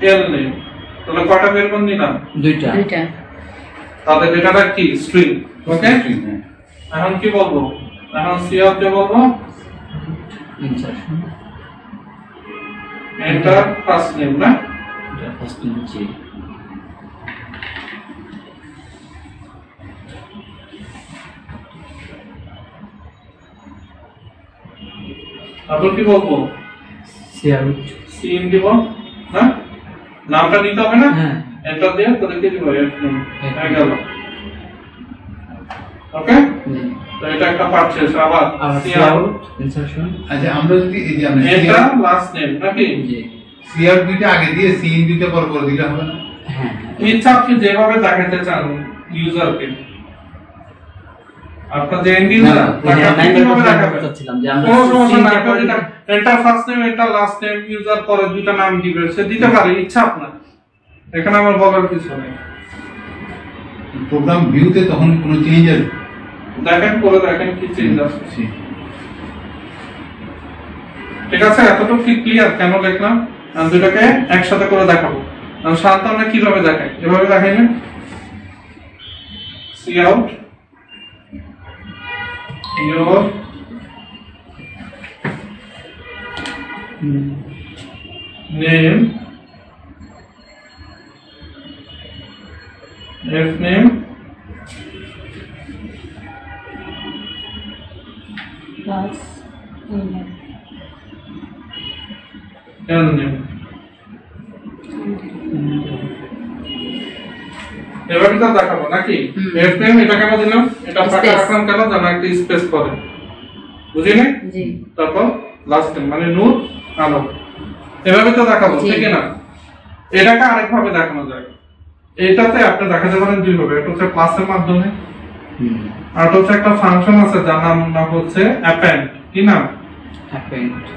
এল নেম, তাহলে কয়টা বের করে নিলাম, দুইটা। দুইটা। তাদের ডেটাটা কি স্ট্রিং। ওকে, হ্যাঁ। এখন কি বলবো, এখন সি আউট দিয়ে বলবো ইনসারশন এন্টার ফার্স্ট নেম না, এটা ফার্স্ট নেম জি। তারপর কি বলবো, সি আউট। সিন দিব না, নামটা নিতে হবে না, হ্যাঁ। এন্টার দিয়ে তোদের কি দিব, এফ নেম হয়ে গেল। ওকে, জি। তো এটা একটা পার্ট শেষ, আবার আর C C out out insertion আচ্ছা আমরা যদি এই যে আমরা এন্টার লাস্ট নেম নাকি, জি। সিআর দুইটা আগে দিয়ে সিন দুইটা পর পর দিলে হবে না? হ্যাঁ। ইচ্ছা আপনি যেভাবে দেখাতে চান ইউজারকে, আপনার যে এন্ড ইউজার তাকে আপনি কিভাবে দেখাবেন, চাচ্ছিলাম যে আমরা কোনো সমস্যা না, আপনি যেটা enter first name enter last name user পরে দুইটা নাম দিবেন, সে দিতে পারে, ইচ্ছা আপনার, এখানে আমার বলার কিছু নেই। প্রোগ্রাম ভিউতে তখন কোনো চেঞ্জ আসবে? দেখেন করে দেখেন কি চেঞ্জ আসছে। জি। ঠিক আছে, এতটুকু কি ক্লিয়ার কেন লিখলাম, আমি দুটাকে একসাথে করে দেখাবো। আমি সাধারণত আমরা কিভাবে দেখাই, এভাবে দেখাই না, cout your name F name plus L name, এভাবে তো দেখাবো নাকি, এফ নেম এটা কেন দিলাম, এটা ফাঁকা Space. রাখলাম কেন, যেন একটা স্পেস করে, বুঝিনি, জি। তারপর লাস্ট নেম মানে নূর আলম, এভাবে তো দেখাবো, জি। ঠিক না। এটাকে আরেকভাবে দেখানো যায়, এটাতে আপনি দেখাতে পারেন দুই ভাবে, একটা হচ্ছে ক্লাসের মাধ্যমে, আর একটা হচ্ছে একটা ফাংশন আছে যার নাম হচ্ছে অ্যাপেন্ড, কি নাম,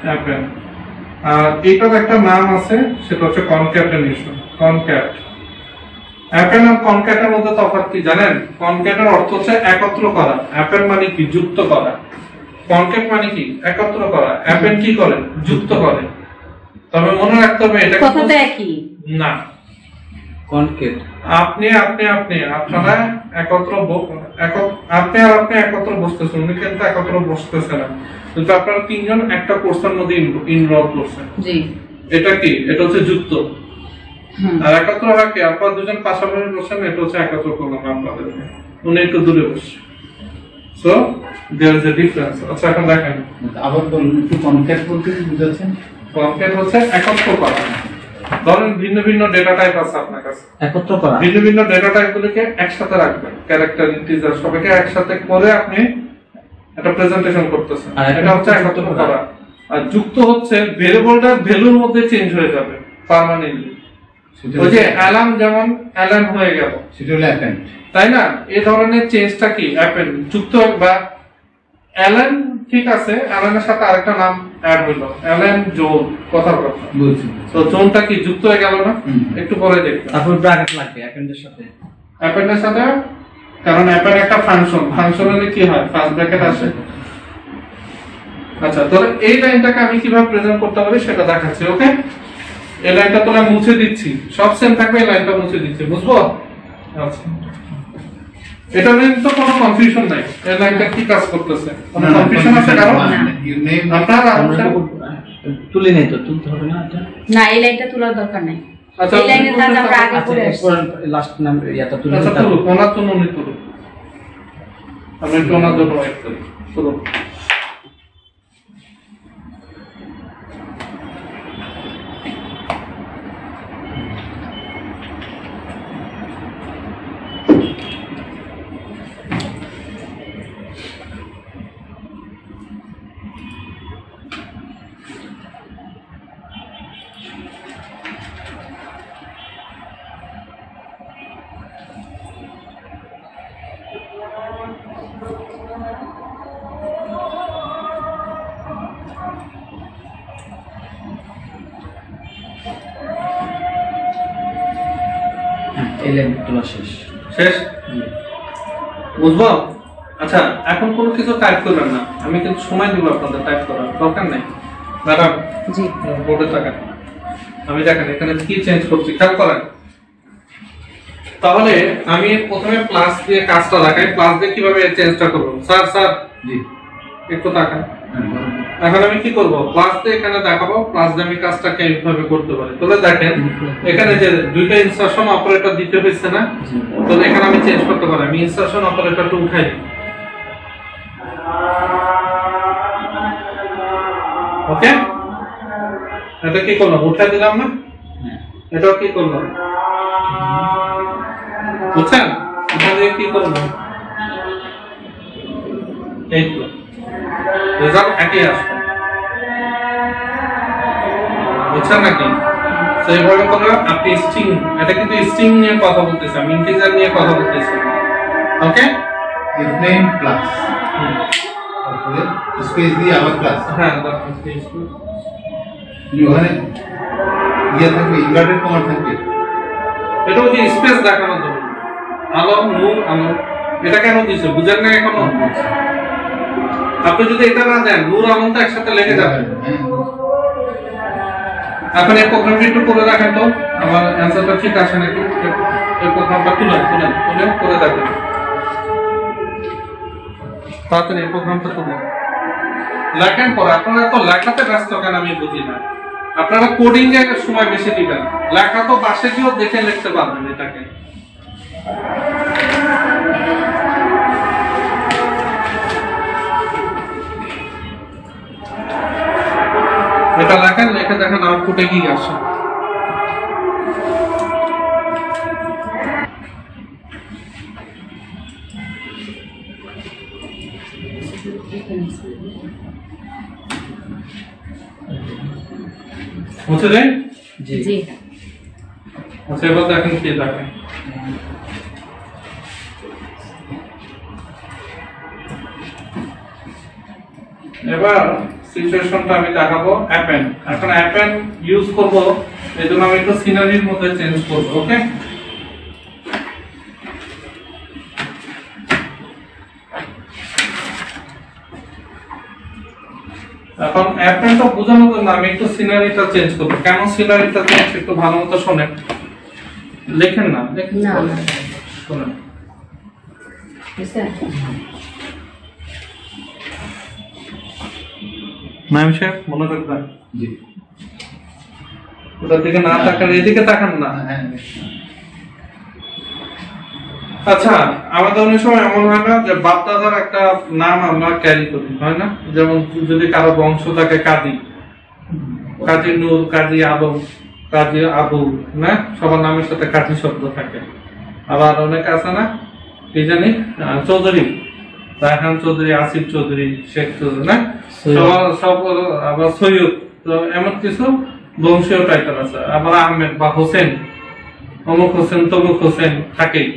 অ্যাপেন্ড, আর এটার একটা নাম আছে সেটা হচ্ছে কনক্যাটেনেশন, কনক্যাট। অ্যাপেন্ড আর কনক্যাটের মধ্যে তফাৎ কি জানেন, কনক্যাটের অর্থ হচ্ছে একত্র করা, অ্যাপেন্ড মানে কি যুক্ত করা, কনক্যাট মানে কি একত্র করা, অ্যাপেন্ড কি করে যুক্ত করে। তবে মনে রাখতে হবে এটা কথা তো একই না, কনকেট আপনি আপনি আপনি আপনারা একত্র আপনি আর আপনি একত্র বসতেছেন, উনি কিন্তু একত্র বসতেছে না, কিন্তু আপনারা তিনজন একটা কোর্সের মধ্যে ইনভলভ করছেন, জি। এটা কি, এটা হচ্ছে যুক্ত। হুম। আর একত্র হয় কি, আপনারা দুজন পাশাপাশি বসেন, এটা হচ্ছে একত্র করলাম আপনাদের, উনি একটু দূরে বসছে, so there is a difference. আচ্ছা এখন দেখেন, আবার বলুন একটু কনক্যাট বলতে কি বুঝাচ্ছেন? কনক্যাট হচ্ছে একত্র করা। ধরেন ভিন্ন ভিন্ন ডেটা টাইপ আছে আপনার কাছে, একত্র করা, ভিন্ন ভিন্ন ডেটা টাইপ গুলিকে একসাথে রাখবেন, ক্যারেক্টার ইন্টিজার সবাইকে একসাথে করে আপনি একটা প্রেজেন্টেশন করতেছেন, আর এটা হচ্ছে একত্র করা। আর যুক্ত হচ্ছে ভেরিয়েবলটা ভ্যালুর মধ্যে চেঞ্জ হয়ে যাবে পার্মানেন্টলি, ওই যে অ্যালার্ম যেমন অ্যালার্ম হয়ে গেল, সেটা হলো অ্যাপেন্ড, তাই না, এই ধরনের চেঞ্জটা কি অ্যাপেন্ড, যুক্ত বা অ্যালান, ঠিক আছে, অ্যালানের সাথে আরেকটা নাম অ্যাড হলো, অ্যালান জোন, কথার কথা, বলছি তো জোনটা কি যুক্ত হয়ে গেল না, হুম। একটু পরে দেখবেন তারপর ব্র্যাকেট লাগবে অ্যাপেন্ডের সাথে। অ্যাপেন্ডের সাথে, কারণ অ্যাপেন্ড একটা ফাংশন, ফাংশনালি কি হয় ফার্স্ট ব্র্যাকেট আসে। আচ্ছা, তাহলে এই লাইনটাকে আমি কিভাবে প্রেজেন্ট করতে পারি সেটা দেখাচ্ছি। ওকে, এই লাইনটা তো আমি মুছে দিচ্ছি, সব সেম থাকবে, এই লাইনটা মুছে দিচ্ছি, বুঝবো? আচ্ছা, এটা নিয়ে তো কোনো কনফিউশন নাই, এই লাইনটা কি কাজ করতেছে, কোনো কনফিউশন আছে কারণ আপনারা তুলে নেই তো, তুলতে হবে না এটা। না, এই লাইনটা তোলার দরকার নাই, আচ্ছা, এই লাইনের কাজ আমরা আগে আচ্ছা করে আসছি। লাস্ট নাম ইয়াটা তুলে আচ্ছা নিতে হবে। তুলুক, ওনার জন্য উনি তুলুক, আমি একটু ওনার জন্য ওয়েট করি, তুলুক। হ্যাঁ এই লাইন তোলা শেষ। শেষ? বুঝবো? আচ্ছা, এখন কোনো কিছু টাইপ করবেন না, আমি কিন্তু সময় দিব আপনাদের টাইপ করার, দরকার নেই। ম্যাডাম জি বোর্ডে তাকান, আমি দেখেন এখানে কি চেঞ্জ করছি, খেয়াল করেন। তাহলে আমি প্রথমে প্লাস দিয়ে কাজটা দেখাই, প্লাস দিয়ে কিভাবে চেঞ্জটা করবো। স্যার স্যার জি একটু তাকান। এখন আমি কি করব, প্লাস দিয়ে এখানে দেখাবো, প্লাস দিয়ে আমি কাজটাকে এইভাবে করতে পারি। তাহলে দেখেন এখানে যে দুইটা ইনসারশন অপারেটর দিতে হয়েছে না, তাহলে এখানে আমি চেঞ্জ করতে পারি। আমি ইনসারশন অপারেটরটা উঠাই দিই। ওকে, এটা কি করলাম, উঠাই দিলাম না, এটাও কি করলাম, বুঝছেন? এটা দিয়ে কি করলাম, এই তো রেজাল্ট একই আসবে, বুঝছেন নাকি? সেইভাবে করে আপনি স্ট্রিং, এটা কিন্তু স্ট্রিং নিয়ে কথা বলতেছি, আমি ইন্টিজার নিয়ে কথা বলতেছি। ওকে, ইফ নেম প্লাস তারপরে স্পেস দিয়ে আবার প্লাস। হ্যাঁ ওখানে ইয়ে থাকবে, ইনভার্টেড কমা থাকবে। এটা হচ্ছে স্পেস দেখানোর জন্য। আলো নূর আলো, এটা কেন দিয়েছে বুঝেন না এখনো? আপনি যদি এটা না দেন, নূর আলো তো একসাথে লেগে যাবে। এখন এই প্রোগ্রামটি একটু করে রাখেন তো, আমার অ্যান্সারটা ঠিক আসে নাকি। এই প্রোগ্রামটা খুলে করে দেখেন তাড়াতাড়ি, এই প্রোগ্রামটা খুলে লেখেন। পরে আপনারা তো লেখাতে ব্যস্ত কেন আমি বুঝি না। আপনারা কোডিং এর সময় বেশি দিবেন, লেখা তো পাশে গিয়েও দেখে লিখতে পারবেন এটাকে। এটা লেখেন, লিখে দেখেন আউটপুটে কি আসে। বুঝতে যাই? জি আচ্ছা, এবার দেখেন কি দেখেন। এবার সিচুয়েশনটা আমি দেখাবো অ্যাপেন্ড। এখন অ্যাপেন্ড ইউজ করব, এই জন্য আমি একটু সিনারির মধ্যে চেঞ্জ করবো। ওকে, এখন অ্যাপেন্ডটা বোঝানোর জন্য আমি একটু সিনারিটা চেঞ্জ করবো। কেমন সিনারিটা চেঞ্জ একটু ভালো মতো শোনেন, লেখেন না, লেখেন না। শোনেন। বুঝছেন? ম্যাম সাহেব মনে রাখবেন, জি ওটার দিকে না তাকান, এদিকে তাকান না। হ্যাঁ আচ্ছা, আমাদের অনেক সময় এমন হয় না যে বাপ দাদার একটা নাম আমরা ক্যারি করি, হয় না? যেমন যদি কারো বংশ থাকে কাজী, কাজী নূর, কাজী আলম, কাজী আবু, না সবার নামের সাথে কাজী শব্দ থাকে। আবার অনেক আছে না, কি জানি চৌধুরী, রায়হান চৌধুরী, আসিফ চৌধুরী, শেখ চৌধুরী, না সব আবার সৈয়দ, তো এমন কিছু বংশীয় টাইটেল আছে। আবার আহমেদ বা হোসেন, অমুক হোসেন তমুক হোসেন থাকেই।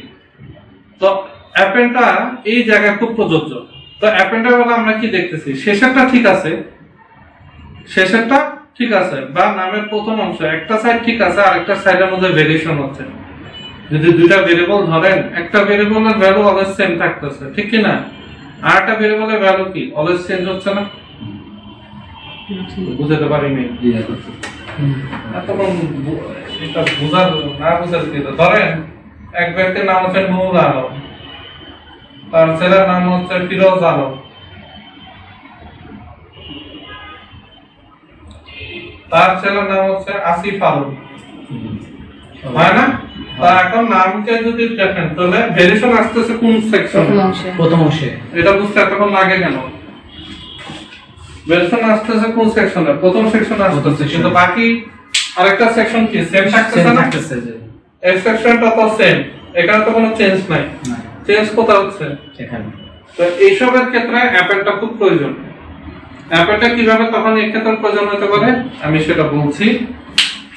তো অ্যাপেন্ডটা এই জায়গায় খুব প্রযোজ্য। তো অ্যাপেন্ডের বেলা আমরা কি দেখতেছি, শেষেরটা ঠিক আছে, শেষেরটা ঠিক আছে, বা নামের প্রথম অংশ একটা সাইড ঠিক আছে, আর একটা সাইডের মধ্যে ভেরিয়েশন হচ্ছে। যদি দুইটা ভেরিয়েবল ধরেন, একটা ভেরিয়েবলের ভ্যালু অলওয়েজ সেম থাকতেছে, ঠিক কি না? আর একটা ভেরিয়েবলের ভ্যালু কি অলওয়েজ চেঞ্জ হচ্ছে না? বুঝতে পারিনি এতক্ষণ, এটা বুঝার না বুঝার কি। ধরেন এক ব্যক্তির নাম হচ্ছে নূর আলম, তার ছেলের নাম হচ্ছে ফিরোজ আলম, তার ছেলের নাম হচ্ছে আসিফ আলম, হয় না? তা এখন নামকে যদি দেখেন, তাহলে ভেরিয়েশন আসতেছে কোন সেকশন? প্রথম অংশে। এটা বুঝতে এতক্ষণ লাগে কেন? ভেরিয়েশন আসতেছে কোন সেকশনে? প্রথম সেকশনে আসতেছে, কিন্তু বাকি আরেকটা সেকশন কি সেম থাকতেছে না? এই সেকশনটা তো সেম, এখানে তো কোনো চেঞ্জ নাই। চেঞ্জ কোথায় হচ্ছে? এখানে। তো এইসবের ক্ষেত্রে অ্যাপেন্ডটা খুব প্রয়োজন। অ্যাপেন্ডটা কিভাবে তখন এই ক্ষেত্রে প্রয়োজন হতে পারে আমি সেটা বলছি।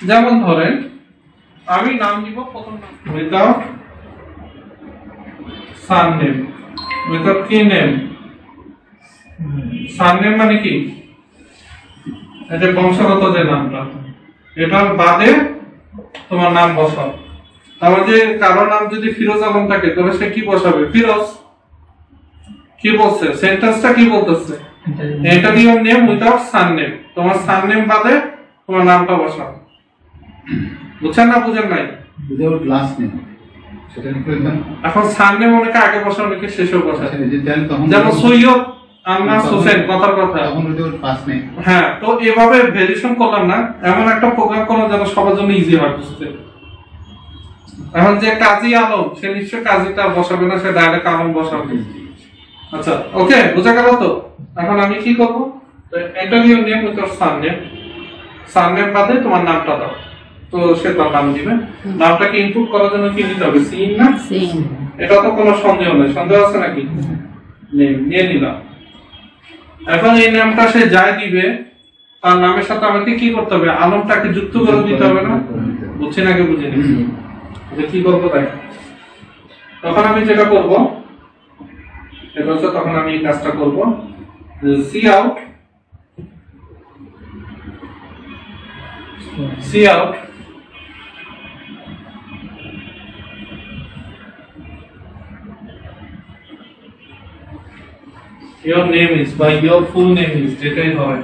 যেমন ধরেন আমি নাম দিব প্রথম নাম উইদাউট সারনেম, উইদাউট কি নেম, সারনেম মানে কি? এটা বংশগত যে নামটা, এটার বাদে তোমার নাম বসাও। আমার যে কারো নাম যদি ফিরোজ আলম থাকে তবে সে কি বসাবে? ফিরোজ। কি বলছে? সেন্টেন্সটা কি বলতেছে? Enter your name without surname. তোমার সারনেম বাদে তোমার নামটা বসাও। বুঝছেন না বুঝেন নাই? উইদাউট লাস্ট নেম সেটা লিখে দেন। এখন সারনেম অনেকে আগে বসায় অনেকে শেষেও বসায়। যে দেন তখন যেমন সৈয়দ আলমাস হোসেন কথার কথা। তখন উইদাউট ফার্স্ট নেম। হ্যাঁ, তো এভাবে ভেরিয়েশন করলাম না, এমন একটা প্রোগ্রাম করলাম যেন সবার জন্য ইজি হয় বুঝতে। এখন যে কাজী আলম সে নিশ্চয় কাজীটা বসাবে না, সে ডাইরেক্ট আলম বসাবে। আচ্ছা, ওকে, বোঝা গেল তো? এখন আমি কি করব? Enter your name with your surname. Surname বাদে তোমার নামটা দাও। তো সে তার নাম দিবে। নামটাকে ইনপুট করার জন্য কি দিতে হবে? সিন না? সেম। এটা তো কোনো সন্দেহ নেই। সন্দেহ আছে নাকি? নেই, নিয়ে নিলাম। এখন এই নামটা সে যাই দিবে তার নামের সাথে আমাকে কি করতে হবে? আলমটাকে যুক্ত করে দিতে হবে না? বুঝছেন আগে বুঝিনি? কি করবো তাই? তখন আমি যেটা করবো সেটা হচ্ছে, তখন আমি এই কাজটা করবো, see out your name is by your full name is যেটাই হয়।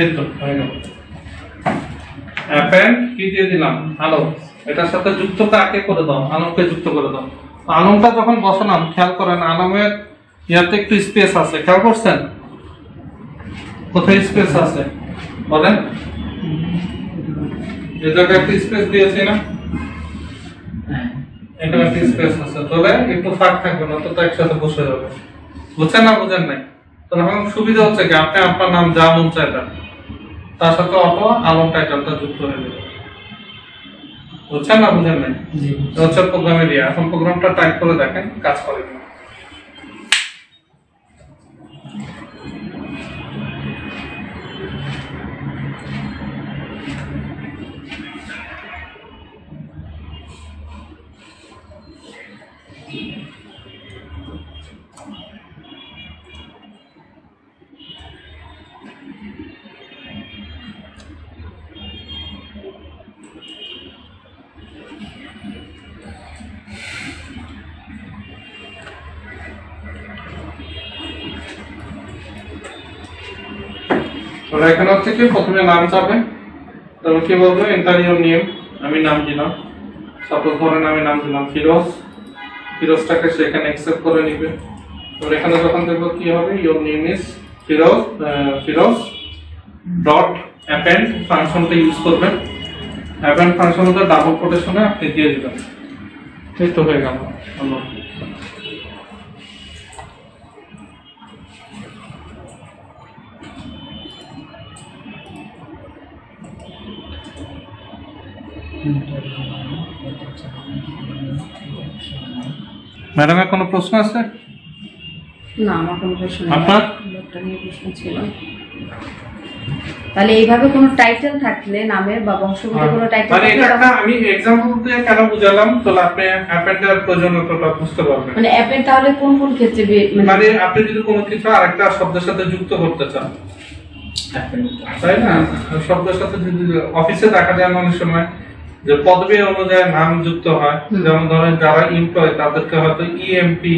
এই তো হয়ে গেল। অ্যাপেন্ড কি দিয়ে দিলাম? আলম। এটার সাথে যুক্ত কাকে করে দাও? আলমকে যুক্ত করে দাও। আলমটা যখন বসালাম, খেয়াল করেন আলমের ইয়াতে একটু স্পেস আছে, খেয়াল করছেন? কোথায় স্পেস আছে বলেন? এই জায়গায় একটা স্পেস দিয়েছি না? এখানে একটা স্পেস আছে, তবে একটু ফাঁক থাকবে না, তো একসাথে বসে যাবে। বুঝছেন না বুঝেন নাই? তো এখন সুবিধা হচ্ছে কি, আপনি আপনার নাম যা মন চায় তার সাথে অটো আলম টাইটেলটা যুক্ত হয়ে যাবে। বুঝছেন না বুঝেন নাই? হচ্ছে প্রোগ্রামে দিয়ে। এখন প্রোগ্রামটা টাইপ করে দেখেন কাজ করে কিনা। ওরা এখানে হচ্ছে কি প্রথমে নাম চাবে, তবে কি বলবো? Enter your name. আমি নাম দিলাম, সাপোজ ধরেন আমি নাম দিলাম ফিরোজ। ফিরোজটাকে সে এখানে অ্যাকসেপ্ট করে নিবে। তো এখানে যখন দেখবো কি হবে, your name is Firoz, Firoz dot append ফাংশনটা ইউজ করবেন। অ্যাপেন্ড ফাংশন মধ্যে ডাবল কোটেশনে আপনি দিয়ে দিবেন। এই তো হয়ে গেল। ম্যাডামের কোনো প্রশ্ন আছে? না, আমার কোনো প্রশ্ন নেই। আপনার? লোকটা নিয়ে প্রশ্ন ছিল। তাহলে এইভাবে কোনো টাইটেল থাকলে নামের বা বংশগত কোনো টাইটেল মানে থাকলে এটা আমি এক্সাম্পল দিয়ে কেন বুঝালাম, তো আপনি অ্যাপেন্ডের প্রয়োজনীয়তাটা বুঝতে পারবেন। মানে অ্যাপের তাহলে কোন কোন ক্ষেত্রে মানে আপনি যদি কোনো কিছু আরেকটা শব্দের সাথে যুক্ত করতে চান, তাই না? শব্দের সাথে যদি অফিসে দেখা যায় অনেক সময় যে পদবী অনুযায়ী নাম যুক্ত হয়, যেমন ধরেন যারা এমপ্লয় তাদেরকে হয়তো ইএমপি,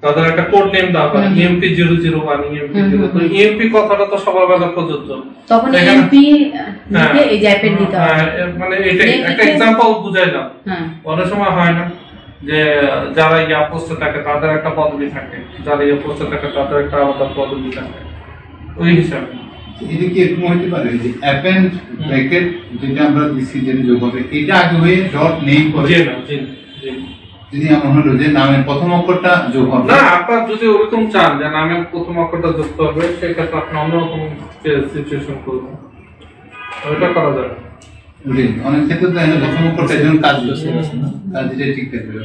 তাদের একটা কোড নেম দেওয়া হয় ইএমপি 001, ইএমপি 0। তো ইএমপি কথাটা তো সবার কাছে প্রযোজ্য। তখন ইএমপি লিখে এই যে অ্যাপেন্ড দিতে হবে। মানে এটা একটা এক্সাম্পল বুঝাইলাম। অনেক সময় হয় না যে যারা ইয়া পোস্টে থাকে তাদের একটা পদবী থাকে, যারা ইয়া পোস্টে থাকে তাদের একটা আলাদা পদবী থাকে, ওই হিসাবে। এটা কি এরকম হতে পারে যে অ্যাপেন্ড ব্র্যাকেট যেটা আমরা দিচ্ছি যে যোগ হবে, এটা আগে হয়ে ডট নেম করে? জি না, জি জি। যদি এমন হলো যে নামের প্রথম অক্ষরটা যোগ হবে না, আপনার যদি ওরকম চান যে নামের প্রথম অক্ষরটা যুক্ত হবে, সেক্ষেত্রে আপনি অন্যরকম সিচুয়েশন করবেন। ওইটা করা যাবে। অনেক ক্ষেত্রে তো এখানে প্রথম করতে একজন কাজ করছে, কাজটা ঠিক থাকবে।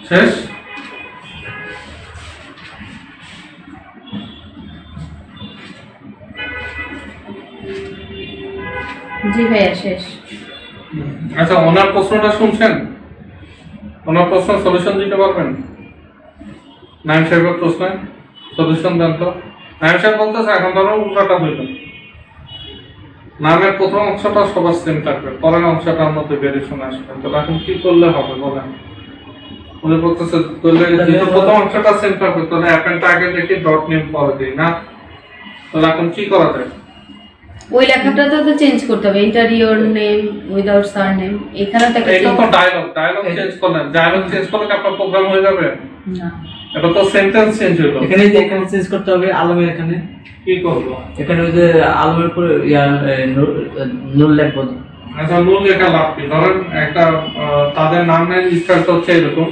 শেষ? জি ভাইয়া শেষ। আচ্ছা, ওনার প্রশ্নটা শুনছেন? ওনার প্রশ্ন সলিউশন দিতে পারবেন? নাইম সাহেবের প্রশ্ন সলিউশন দেন তো। নাইম সাহেব বলতেছে এখন ধরো উল্টাটা হইল, নামের প্রথম অংশটা সবার সেম থাকবে, পরের অংশটার মধ্যে ভেরিয়েশন আসবে, তো এখন কি করলে হবে বলেন? উনি বলতেছে যেহেতু প্রথম অংশটা সেম থাকবে তাহলে অ্যাপেন্ডটা আগে দেখি ডট নেম পরে দিই না, তাহলে এখন কি করা যায়? ওই লেখাটা তো চেঞ্জ করতে হবে, enter your name without surname. এখানে তো একটা এটা তো ডায়লগ চেঞ্জ করলেন, ডায়লগ চেঞ্জ করলে কি আপনার প্রোগ্রাম হয়ে যাবে? না, এটা তো সেন্টেন্স চেঞ্জ হলো। এখানে যে এখানে চেঞ্জ করতে হবে আলমের, এখানে কি করব? এখানে ওই যে আলমের উপরে নুল লিখবো। আচ্ছা, নুল লেখা লাভ কি? ধরেন একটা তাদের নামের স্ট্রাকচার হচ্ছে এরকম,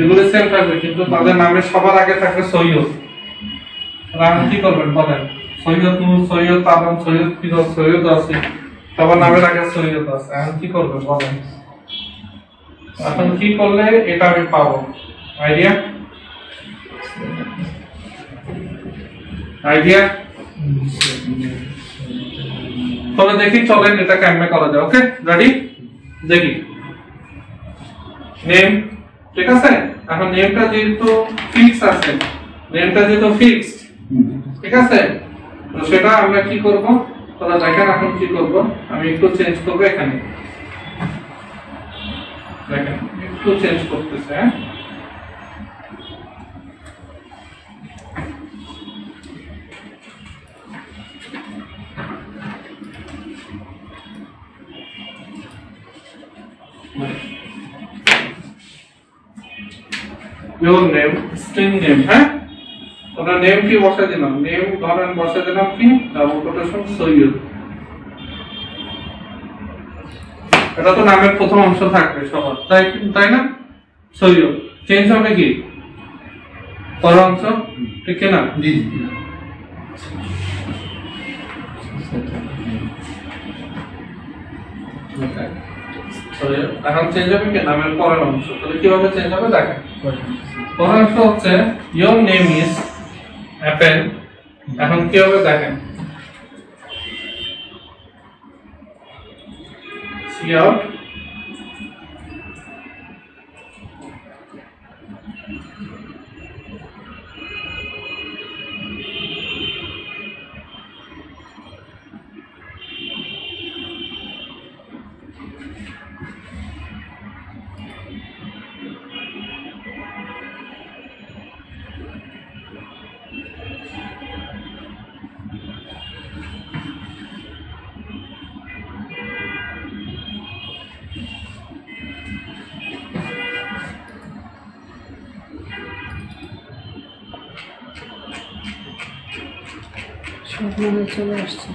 এগুলো সেম থাকবে কিন্তু তাদের নামের সবার আগে থাকবে সৈয়দ। তাহলে কি করবেন বলেন? সৈয়দ নূর, সৈয়দ আলম, সৈয়দ ফিরোজ, সৈয়দ আসিফ, সবার নামের আগে সৈয়দ আছে। এখন কি করবেন বলেন? এখন কি করলে এটা আমি পাবো? আইডিয়া আইডিয়া তবে দেখি, চলেন এটা কেমনে করা যায়। ওকে, রেডি? দেখি নেম, ঠিক আছে। এখন নেমটা যেহেতু ফিক্স আছে, নেমটা যেহেতু ফিক্সড, ঠিক আছে, তো সেটা আমরা কি করব? তাহলে দেখেন এখন কি করব, আমি একটু চেঞ্জ করব এখানে, দেখেন একটু চেঞ্জ করতেছে। হ্যাঁ, your name, string name, হ্যাঁ, তোমরা নেম কি বসাই দিলাম, নেম ধরেন বসাই দিলাম কি ডাবল কোটেশন সৈয়দ। এটা তো নামের প্রথম অংশ থাকবে সবার, তাই না? সৈয়দ চেঞ্জ হবে কি পরের অংশ, ঠিক না? জি এখন চেঞ্জ হবে কি নামের পরের অংশ, তাহলে কিভাবে চেঞ্জ হবে দেখেন। পরের অংশ হচ্ছে your name is Apple, এখন কি হবে দেখেন, see out সব মনে চলে আসছে।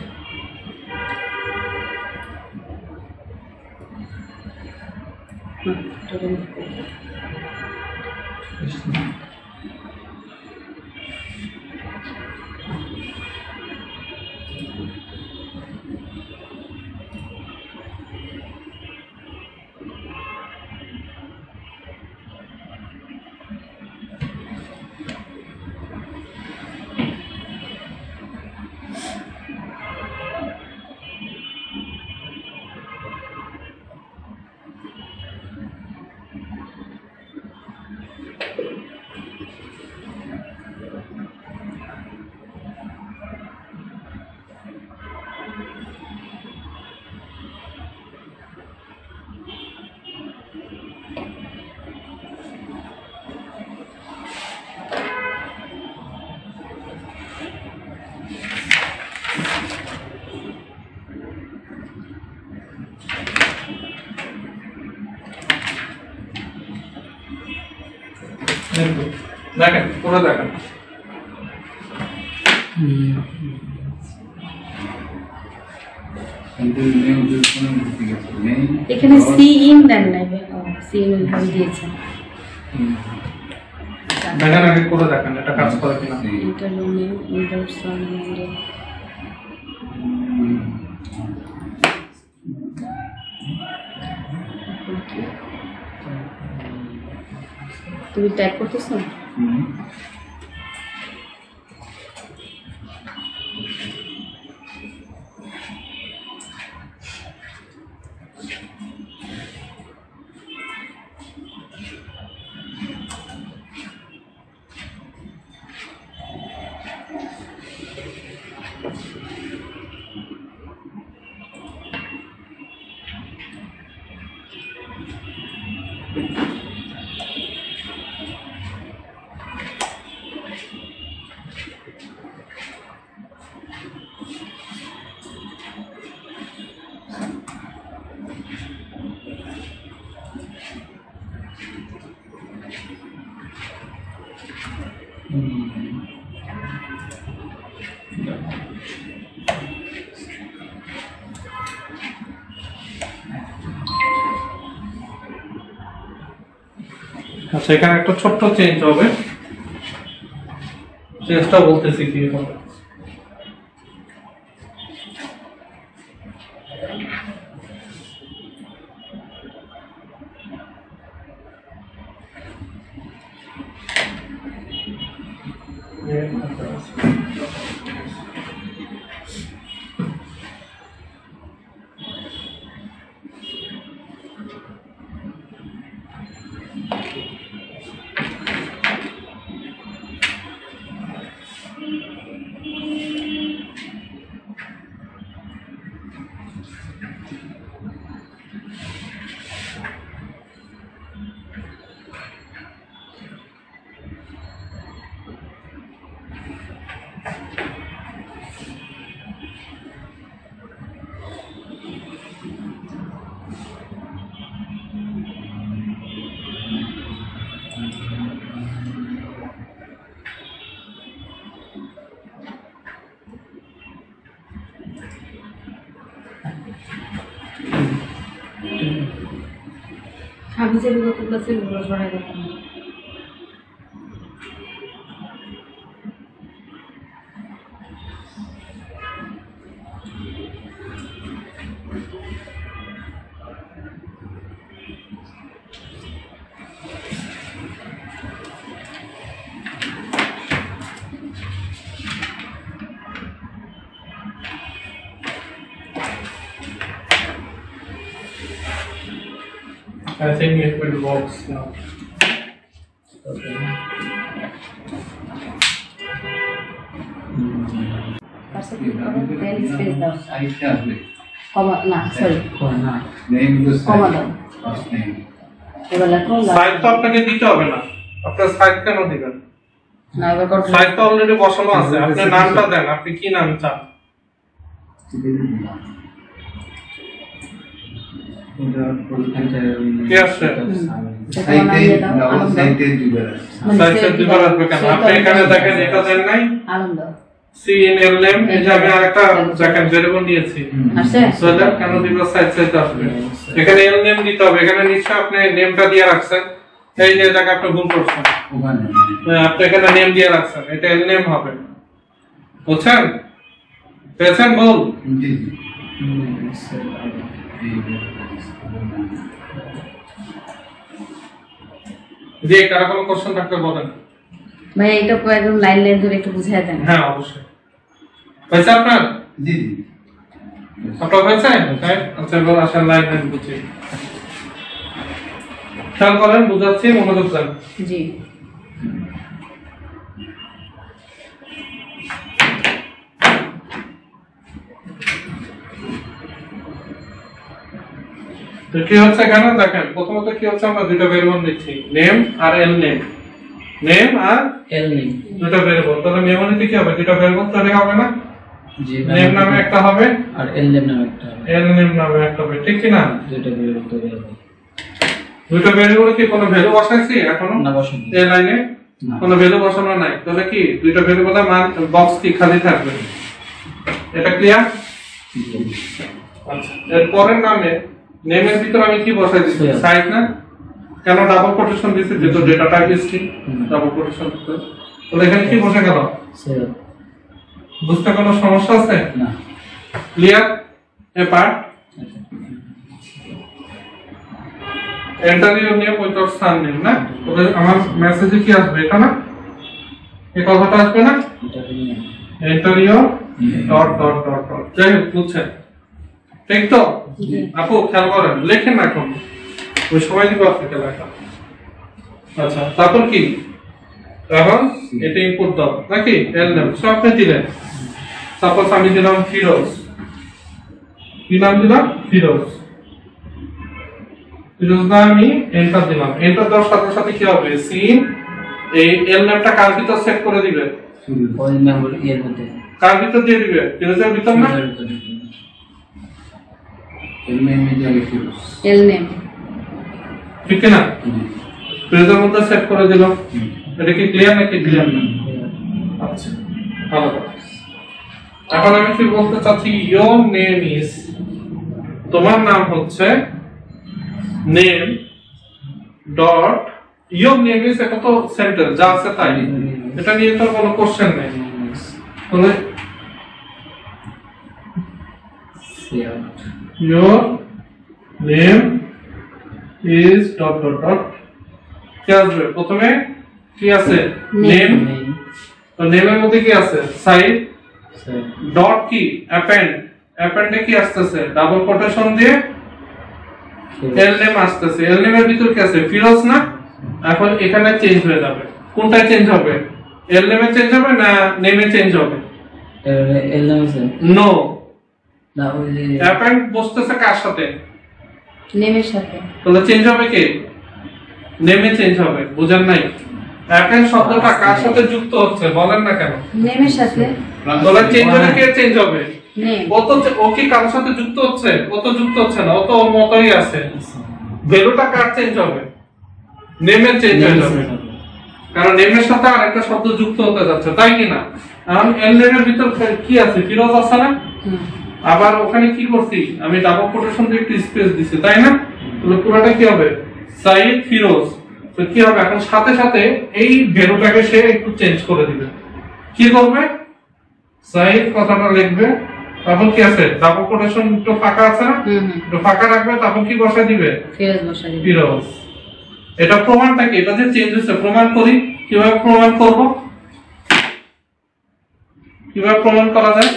দেখেন পুরো দেখেন, এখানে সি ইন দেন নাই, সি ইন দিয়েছেন। দেখেন আগে করে দেখেন এটা কাজ করে কিনা। এটা লোনে উইদাউট সার্ভিস তুমি টাইপ করতেছো? আচ্ছা এখানে একটা ছোট্ট চেঞ্জ হবে, চেঞ্জটা বলতেছি কি হবে। আমি যে বিগত ক্লাসে গুলো সরাই দিতাম। I think it will work now. Okay. পাশে ক্লিক করো, দেন স্পেস দাও। সাইডটা আসবে কমা না সরি না নেম ইজ কমা দাও। ফার্স্ট নেম এবার লেখো সাইড তো আপনাকে দিতে হবে না, আপনার সাইড কেন দিবেন? না এবার কন্ট্রোল সাইড তো অলরেডি বসানো আছে, আপনি নামটা দেন, আপনি কি নাম চান? কি আসছে? সাইডে ডাবল সাইডে দিবে সাইডে দুবার আসবে কেন? আপনি এখানে দেখেন এটা দেন নাই, আনন্দ CNL নেম, এই যে আমি আরেকটা দেখেন ভেরিয়েবল নিয়েছি, আসছে সোজা কেন দিব সাইড সাইড আসবে? এখানে এল নেম দিতে হবে, এখানে নিশ্চয় আপনি নেমটা দিয়ে রাখছেন, এই যে জায়গা আপনি ভুল করছেন, ওখানে আপনি এখানে নেম দিয়ে রাখছেন, এটা এল নেম হবে, বুঝছেন? পেয়েছেন ভুল? জি যে কারো কোনো কোশ্চেন থাকলে বলেন। ভাই এটা একদম লাইন লাইন ধরে একটু বুঝাই দেন। হ্যাঁ অবশ্যই। হয়েছে আপনার? জি জি আপনার হয়েছে? হ্যাঁ আচ্ছা এবার আসেন লাইন লাইন বুঝি, খেয়াল করেন, বুঝাচ্ছি, মনোযোগ দেন। জি তো কি হচ্ছে এখানে দেখেন, প্রথমত কি হচ্ছে, আমরা দুটো ভেরিয়েবল দিচ্ছি, নেম আর এল নেম, নেম আর এল নেম দুটো ভেরিয়েবল, তাহলে মেমোরিতে কি হবে, দুটো ভেরিয়েবল তৈরি হবে না? জি নেম নামে একটা হবে আর এল নেম নামে একটা হবে, এল নেম নামে একটা হবে, ঠিক কি না? দুটো ভেরিয়েবল তৈরি হবে। দুটো ভেরিয়েবলে কি কোনো ভ্যালু বসাইছি এখনো? না বসানো এই লাইনে না। কোনো ভ্যালু বসানো নাই, তাহলে কি দুটো ভেরিয়েবলের মান বক্স কি খালি থাকবে, এটা ক্লিয়ার? আচ্ছা এর পরের নামে নেমের ভিতর আমি কি বসাই দিচ্ছি, সৈয়দ। সাইড না, কেন ডাবল কোটেশন দিয়েছে? যেহেতু data type string, double quotation দিতে। তাহলে এখানে কি বসে গেল? সেভ। বুঝতে কোনো সমস্যা আছে? না। Clear A part? Enter your name without surname না? তাহলে আমার মেসেজে কি আসবে? এটা না, এই কথাটা আসবে না? Enter your dot dot dot dot. যাই হোক, বুঝছেন? ঠিক তো? আপু খেয়াল করেন, লেখেন না এখন, ওই সময় দিব আপনাকে লেখা। আচ্ছা, তারপর কি? এখন এটা ইনপুট দাও নাকি? এল নেম সব আপনি দিলেন। সাপোজ আমি দিলাম ফিরোজ, কি নাম দিলাম? ফিরোজ। ফিরোজ না, আমি এন্টার দিলাম। এন্টার দেওয়ার সাথে সাথে কি হবে? সিন এই এল নেমটা কার ভিতর সেট করে দিবে? ওই মেমোরি এর মধ্যে। কার ভিতর দিয়ে দিবে? ফিরোজের ভিতর না? এল নেম ঠিক না? ফিরোজের মধ্যে সেট করে দিল। এটা কি ক্লিয়ার নাকি ক্লিয়ার না? আচ্ছা, ভালো কথা। এখন আমি কি বলতে চাচ্ছি, ইয়োর নেম ইজ, তোমার নাম হচ্ছে name dot your name is, এটা তো সেন্টেন্স যা আছে তাই, এটা নিয়ে তো কোনো কোশ্চেন নেই। তাহলে your name is dot dot dot কি আসবে? প্রথমে কি আছে? নেম। তো নেমের মধ্যে কি আছে? সাইড ডট কি অ্যাপেন্ড, অ্যাপেন্ডে কি আসতেছে? ডাবল কোটেশন দিয়ে এল নেম আসতেছে। এল নেমের ভিতর কি আছে? ফিরোজ না? এখন এখানে চেঞ্জ হয়ে যাবে। কোনটা চেঞ্জ হবে? এল নেমে চেঞ্জ হবে না নেমে চেঞ্জ হবে? এল নেম আছে নো, না, ওই যে অ্যাপেন্ড বসতেছে কার সাথে? নেমের সাথে। তাহলে চেঞ্জ হবে কি? নেমে চেঞ্জ হবে। বুঝেন নাই? অ্যাপেন্ড শব্দটা কার সাথে যুক্ত হচ্ছে বলেন না কেন? নেমের সাথে। তাহলে চেঞ্জ হলে কে চেঞ্জ হবে? নেম। ও কি কারোর সাথে যুক্ত হচ্ছে? ও তো যুক্ত হচ্ছে না, ও তো ওর মতই আছে। ভ্যালুটা কার চেঞ্জ হবে? নেমের চেঞ্জ হয়ে যাবে, কারণ নেমের সাথে আরেকটা শব্দ যুক্ত হতে যাচ্ছে, তাই কি না? এখন এল নেমের ভিতর কি আছে? ফিরোজ আছে না? আবার ওখানে কি করছি? আমি ডাবল কোটেশন দিয়ে একটু স্পেস দিছি, তাই না? তাহলে পুরোটা কি হবে? সাইদ ফিরোজ। তো কি হবে? এখন সাথে সাথে এই ভ্যালুটাকে সে একটু চেঞ্জ করে দিবে। কি করবে? সাইদ কথাটা লিখবে, তখন কি আছে? ডাবল কোটেশন একটু ফাঁকা আছে না? একটু ফাঁকা রাখবে, তখন কি বসায় দিবে? ফিরোজ বসাই দিবে। ফিরোজ। এটা প্রমাণটা কি? এটা যে চেঞ্জ হচ্ছে, প্রমাণ করি। কিভাবে প্রমাণ করব? কিভাবে প্রমাণ করা যায়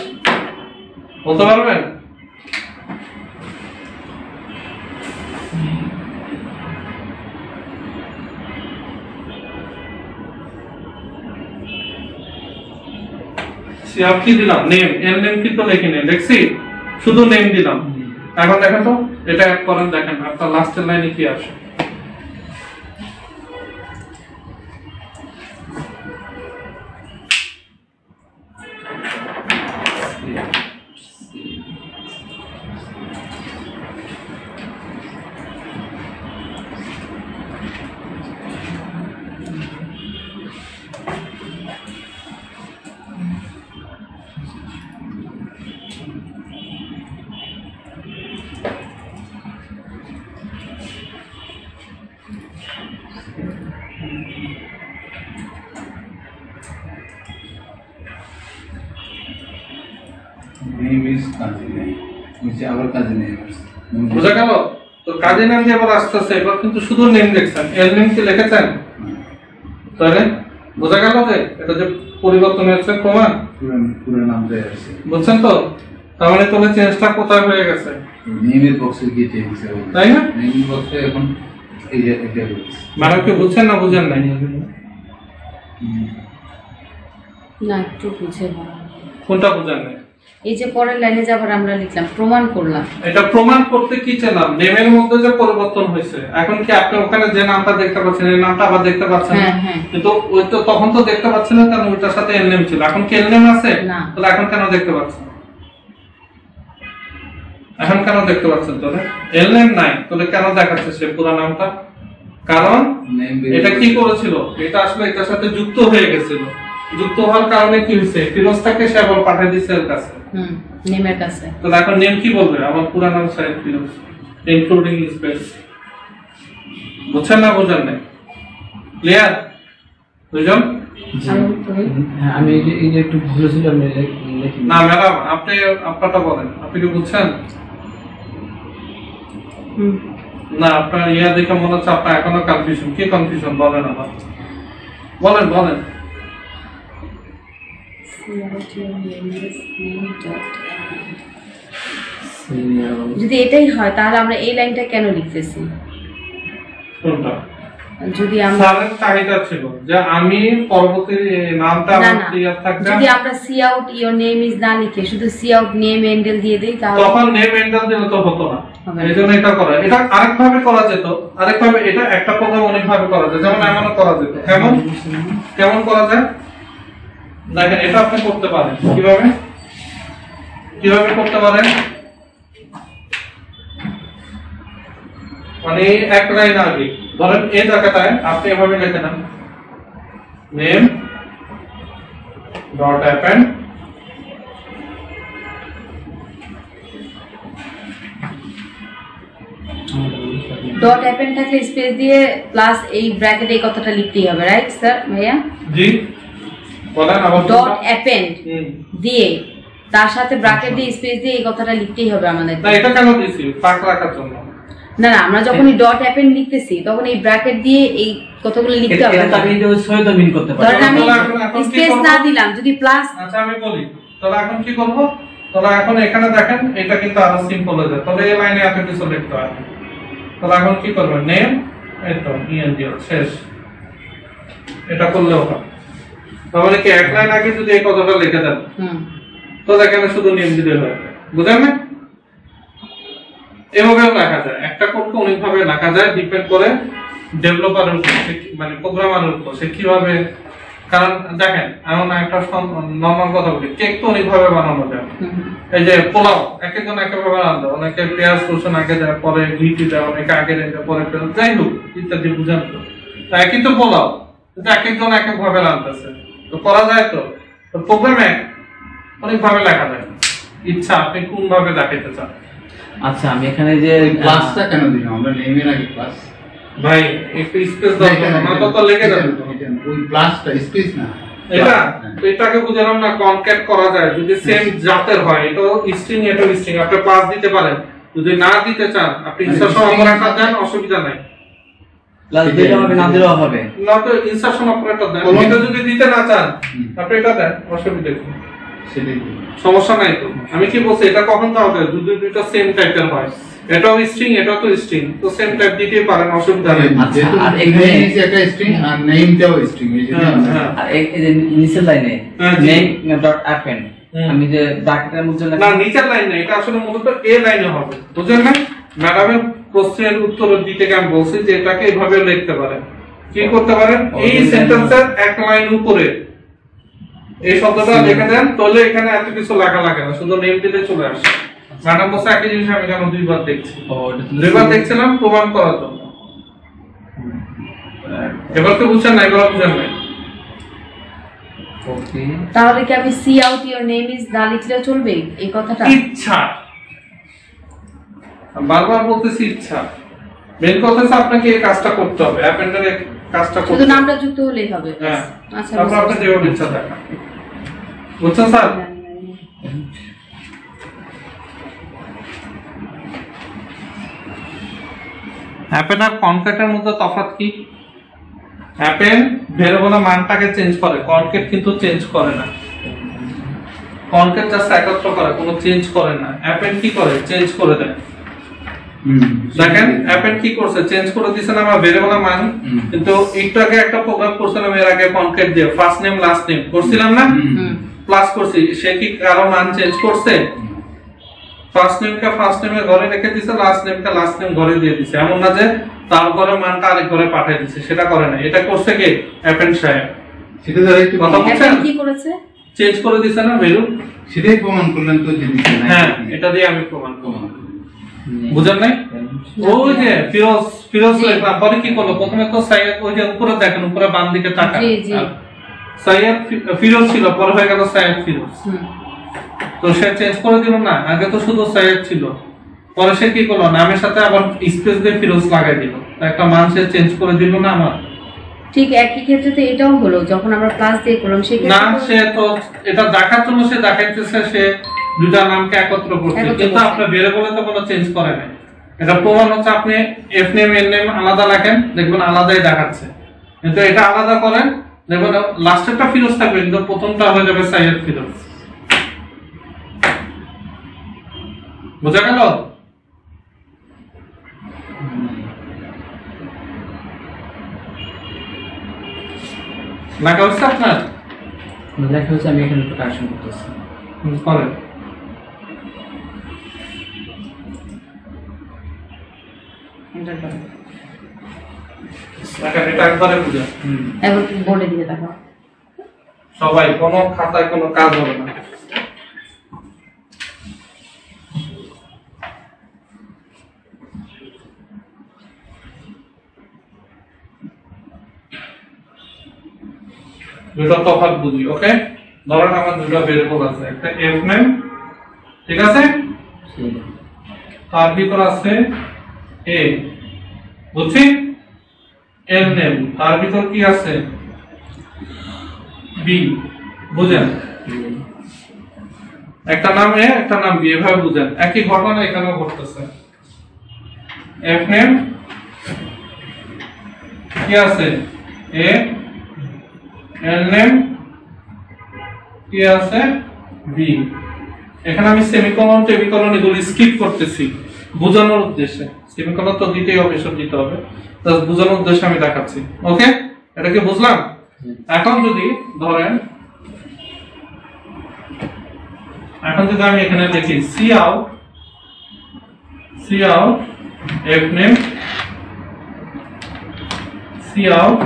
বলতে পারবেন? সিয়াব কি দিলাম? নেম। এল নেম কি তো লিখিনি, দেখছি শুধু নেম দিলাম। এখন দেখেন তো, এটা অ্যাড করেন, দেখেন আপনার লাস্টের লাইনে কি আসে। নেম ইজ কাজী নেম, নিচে আবার কাজী নেম আসছে। বুঝা গেল? তো কাজী নাম যে এবার আসতেছে, এবার কিন্তু শুধু নেম দেখছেন, এল নেম কি লিখেছেন? তাহলে বোঝা গেল যে এটা যে পরিবর্তন হয়েছে প্রমাণ, পুরো নামটাই আসছে। বুঝছেন তো? তার মানে তাহলে চেঞ্জটা কোথায় হয়ে গেছে? নেমের বক্সে গিয়ে চেঞ্জ হবে, তাই না? নেমের বক্সে এখন এই যে এটা হচ্ছে। ম্যাডাম কি বুঝছেন না বুঝেন নাই? না, একটু বুঝে বলো। কোনটা বুঝেন নাই? এই যে পরের লাইনে যাবার আমরা লিখলাম প্রমাণ করলাম, এটা প্রমাণ করতে কি চাইলাম? নেমের মধ্যে যে পরিবর্তন হয়েছে, এখন কি আপনি ওখানে যে নামটা দেখতে পাচ্ছেন এই নামটা আবার দেখতে পাচ্ছেন? হ্যাঁ, হ্যাঁ। কিন্তু ওই তো তখন তো দেখতে পাচ্ছেন না, কারণ ওইটার সাথে এল নেম ছিল। এখন কি এল নেম আছে? না। তাহলে এখন কেন দেখতে পাচ্ছেন? এখন কেন দেখতে পাচ্ছেন? তাহলে এল নেম নাই, তাহলে কেন দেখাচ্ছে সে পুরো নামটা? কারণ এটা কি করেছিল? এটা আসলে এটার সাথে যুক্ত হয়ে গেছিল। যুক্ত হওয়ার কারণে কি হয়েছে? ফিরোজটাকে সে আবার পাঠিয়ে দিচ্ছে এর কাছে। নেমের কাছে। তাহলে এখন নেম কি বলবে? আমার পুরো নাম সাইদ ফিরোজ ইনক্লুডিং স্পেস। বুঝছেন না বুঝেন নাই? ক্লিয়ার দুজন? হ্যাঁ, আমি এই যে একটু ভুল ছিল আমি লিখি না ম্যাডাম, আপনি আপনারটা বলেন, আপনি কি বুঝছেন? না আপনার দেখে মনে হচ্ছে আপনার এখনো কনফিউশন। কি কনফিউশন বলেন আবার, বলেন বলেন। যদি এটাই হয় তাহলে আমরা এই লাইনটা কেন লিখতেছি? কোনটা? যদি আমরা স্যারের চাহিদা ছিল যে আমি পরবর্তী নামটা না আমার না, ক্লিয়ার থাকবে। যদি আমরা cout your name is না লিখে শুধু সি আউট নেম এন্ডেল দিয়ে দেই তাহলে তখন নেম এন্ডাল দিলে তো হতো না। হবে না। এই জন্য এটা করা, এটা আরেকভাবে করা যেত। আরেকভাবে এটা একটা প্রোগ্রাম অনেকভাবে করা যায়, যেমন এমনও করা যেত। কেমন কেমন করা যায় দেখেন, এটা আপনি করতে পারেন। কিভাবে কিভাবে করতে পারেন? মানে এক লাইন আগে ধরেন এই জায়গাটায় আপনি এভাবে লিখে নেন name dot append dot append থাকলে স্পেস দিয়ে প্লাস এই ব্র্যাকেটে এই কথাটা লিখতেই হবে, রাইট স্যার ভাইয়া? জি বলেন আবার। ডট অ্যাপেন্ড হুম। দিয়ে তার সাথে ব্র্যাকেট দিয়ে স্পেস দিয়ে এই কথাটা লিখতেই হবে আমাদের। না এটা কেন দিছি? ফাঁক রাখার জন্য। না না, আমরা যখন এই ডট অ্যাপেন্ড লিখতেছি তখন এই ব্র্যাকেট দিয়ে এই কথাগুলো লিখতে হবে। এটা আমি যে সহিত মিন করতে পারি। ধরেন আমি এখন কি স্পেস করবো? না দিলাম, যদি প্লাস আচ্ছা আমি বলি, তাহলে এখন কি করব? তাহলে এখন এখানে দেখেন এটা কিন্তু আরো সিম্পল হয়ে যায়। তাহলে এই লাইনে এত কিছু লিখতে হয়। তাহলে এখন কি করবেন? নেম এই তো ইএনডিও শেষ। এটা করলেও হয়। তাহলে কি এক লাইন আগে যদি এই কথাটা লিখে দেন তো এখানে শুধু নেম দিলে হয়, বুঝলেন না? এভাবেও লেখা যায়, একটা কোডকে অনেকভাবে লেখা যায়, ডিপেন্ড করে ডেভেলপারের উপর, মানে প্রোগ্রামারের উপর সে কিভাবে। কারণ দেখেন এমন একটা নর্মাল কথা বলি, কেক তো অনেকভাবে বানানো যায়। এই যে পোলাও এক একজন এক একভাবে রান্না, অনেকে পেঁয়াজ রসুন আগে দেয়, পরে ঘিটি দেয়, অনেকে আগে দেয়, পরে পেঁয়াজ, যাই হোক ইত্যাদি বুঝান তো। একই তো পোলাও, কিন্তু এক একজন এক এক ভাবে রান্নাছে, তো করা যায় তো। প্রোগ্রামে অনেকভাবে লেখা যায়, ইচ্ছা আপনি কোন ভাবে দেখাইতে চান। আচ্ছা আমি এখানে যে ক্লাসটা কেন দিলাম আমরা? নেমের আগে ক্লাস ভাই একটু স্পেস দরকার, না তো লেগে যাবে। ওই ক্লাসটা স্পেস না এটা তো এটাকে বুঝালাম না, কনক্যাট করা যায় যদি সেম জাতের হয়। এটা স্ট্রিং, এটা স্ট্রিং, আপনি পাস দিতে পারেন। যদি না দিতে চান আপনি ইনসারশন অপারেটর দেন, অসুবিধা নাই। ক্লাস দিতে হবে না দিলেও হবে। না তো ইনসারশন অপারেটর দেন। এটা যদি দিতে না চান আপনি এটা দেন, অসুবিধা কি? সেটাই সমস্যা নাই তো। আমি কি বলছি, এটা কখন তো হবে যদি দুটো সেম টাইপের হয়। এটাও স্ট্রিং, এটাও তো স্ট্রিং, তো সেম টাইপ দিতেই পারেন, অসুবিধা নেই। আচ্ছা, আর আর এখানে এখানে একটা স্ট্রিং আর নেমটাও স্ট্রিং। এই যে আর এই যে নিচের লাইনে হ্যাঁ, জি। নেম ডট অ্যাপেন্ড আমি যে ব্র্যাকেটের মধ্যে না নিচের লাইন না, এটা আসলে মূলত এ লাইনে হবে, বুঝলেন না? ম্যাডামের প্রশ্নের উত্তর দিতে আমি বলছি যে এটাকে এইভাবে লিখতে পারেন। কি করতে পারেন? এই সেন্টেন্সের এক লাইন উপরে এই শব্দটা লিখে দেন, তাহলে এখানে এত কিছু লেখা লাগে না, শুধু নেম দিলে চলে আসে। ম্যাডাম বলছে একই জিনিস আমি কেন দুইবার দেখছি? দুইবার দেখছিলাম প্রমাণ করার জন্য। এবার তো বুঝছেন না, এবার বুঝেন নাই। ওকে তাহলে কি আমি cout your name is না লিখলেও চলবে এই কথাটা? ইচ্ছা, বারবার বলতেছি ইচ্ছা। মেন কথা হচ্ছে আপনাকে এই কাজটা করতে হবে, অ্যাপেন্ডের কাজটা করতে শুধু হবে। নামটা যুক্ত হলেই হবে। হ্যাঁ, আচ্ছা তারপর আপনি যেভাবে ইচ্ছা দেখান। বুঝছেন স্যার? অ্যাপেন আর কনক্যাটের মধ্যে তফাৎ কি? অ্যাপেন ভেরিয়েবলের মানটাকে চেঞ্জ করে, কনক্যাট কিন্তু চেঞ্জ করে না। কনক্যাট জাস্ট একত্র করে, কোনো চেঞ্জ করে না। অ্যাপেন কি করে? চেঞ্জ করে দেয়। দেখেন অ্যাপেন কি করছে? চেঞ্জ করে দিয়েছে না আমার ভেরিয়েবলের মান, কিন্তু একটু আগে একটা প্রোগ্রাম করছিলাম এর আগে কনক্যাট দিয়ে ফার্স্ট নেম লাস্ট নেম করছিলাম না, প্লাস করছি। সে কি কারো মান চেঞ্জ করছে? ফার্স্ট নেমকে ফার্স্ট নেমের ঘরে রেখে দিয়েছে, লাস্ট নেমকে লাস্ট নেম ঘরে দিয়ে দিয়েছে। এমন না যে তার ঘরে মানটা আরেক ঘরে পাঠিয়ে দিয়েছে, সেটা করে না। এটা করছে কি? অ্যাপেন সাহেব। সেটা দ্বারা একটু কথা বুঝছেন? কি করেছে? চেঞ্জ করে দিয়েছে না ভ্যালু? সেটাই প্রমাণ করলেন তো যে দিতে নাই। হ্যাঁ, এটা দিয়ে আমি প্রমাণ করব। বুঝেন নাই? ওই যে ফিরোজ লিখলাম, পরে কি করলো? প্রথমে তো সাইয়েদ, ওই যে উপরে দেখেন, উপরে বাম দিকে তাকান, জি জি সাইয়েদ ফিরোজ ছিল, পরে হয়ে গেল সাইয়েদ ফিরোজ। তো সে চেঞ্জ করে দিল না, আগে তো শুধু সাইয়েদ ছিল। পরে সে কি করলো, নামের সাথে আবার স্পেস দিয়ে ফিরোজ লাগাই দিল, একটা মান সে চেঞ্জ করে দিল না আমার। ঠিক একই ক্ষেত্রে তো এটাও হলো, যখন আমরা প্লাস দিয়ে করলাম সেই না, সে তো এটা দেখার জন্য সে দেখাইতেছে সে দুইটা নামকে একত্র করছে, কিন্তু আপনি ভেরিয়েবলে তো কোনো চেঞ্জ করে নাই। এটা প্রমাণ হচ্ছে আপনি এফ নেম এন নেম আলাদা রাখেন, দেখবেন আলাদাই দেখাচ্ছে, কিন্তু এটা আলাদা করেন দেখবেন লাস্টেরটা ফিরোজ থাকবে, কিন্তু প্রথমটা হয়ে যাবে সাইয়েদ ফিরোজ। বোঝা গেল? লেখা হচ্ছে আপনার? লেখা হচ্ছে, আমি এখানে একটু কারেকশন করতেছি। করেন। এন্টার করো। লেখা এটা একবারে বুঝা। এবার বোর্ডে দিয়ে দেখো। সবাই কোনো খাতায় কোনো কাজ হবে না। দুটো তফাৎ বুঝি, ওকে? ধরেন আমার দুটো ভেরিয়েবল আছে, একটা এফ নেম, ঠিক আছে, তার ভিতর আছে এ, বুঝছি, এল নেম, তার ভিতর কি আছে বি, বুঝেন? একটা নাম এ একটা নাম বি, এভাবে বুঝেন। একই ঘটনা এখানেও ঘটতেছে। এফ নেম কি আছে এ, এল নেম কি আছে বি। এখানে আমি সেমিকোলন টেবিকোলন এগুলো স্কিপ করতেছি বোঝানোর উদ্দেশ্যে। সেমিকোলন তো দিতেই হবে, সব দিতে হবে, জাস্ট বোঝানোর উদ্দেশ্যে আমি দেখাচ্ছি, ওকে? এটা কি বুঝলাম? এখন যদি ধরেন, এখন যদি আমি এখানে লিখি cout F name cout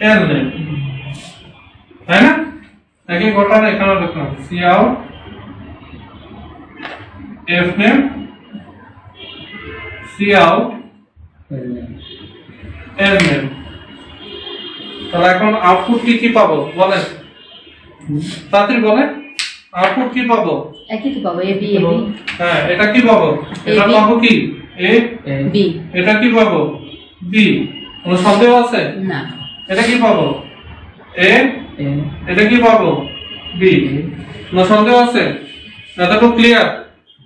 L name, তাই না? একই ঘটনা এখানে লিখলাম cout F name cout L name. তাহলে এখন আউটপুট কি কি পাবো বলেন, তাড়াতাড়ি বলেন, আউটপুট কি পাবো? একই তো পাবো, এ বি এ বি। হ্যাঁ, এটা কি পাবো? এটা পাবো কি এ বি। এটা কি পাবো বি। কোনো সন্দেহ আছে? না। এটা কি পাবো এ, এটা কি পাবো বি। কোনো সন্দেহ আছে? এটা তো ক্লিয়ার।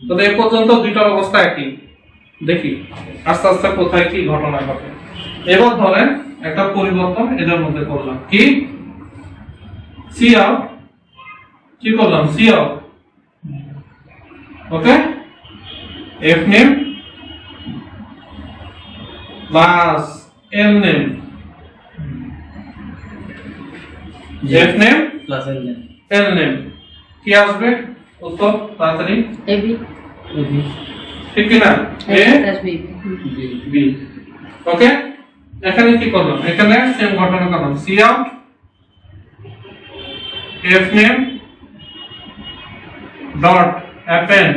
তাহলে এই পর্যন্ত দুইটার অবস্থা একই। দেখি আস্তে আস্তে কোথায় কি ঘটনা ঘটে। এবার ধরেন একটা পরিবর্তন এদের মধ্যে করলাম, কি সি আউট, কি করলাম cout, okay, F name plus L name, F name plus L name, L name, কি আসবে উত্তর তাড়াতাড়ি? A B. ঠিক কি না? A plus B. B, okay? এখানে কি করলাম, এখানে সেম ঘটনা করলাম, cout F name dot append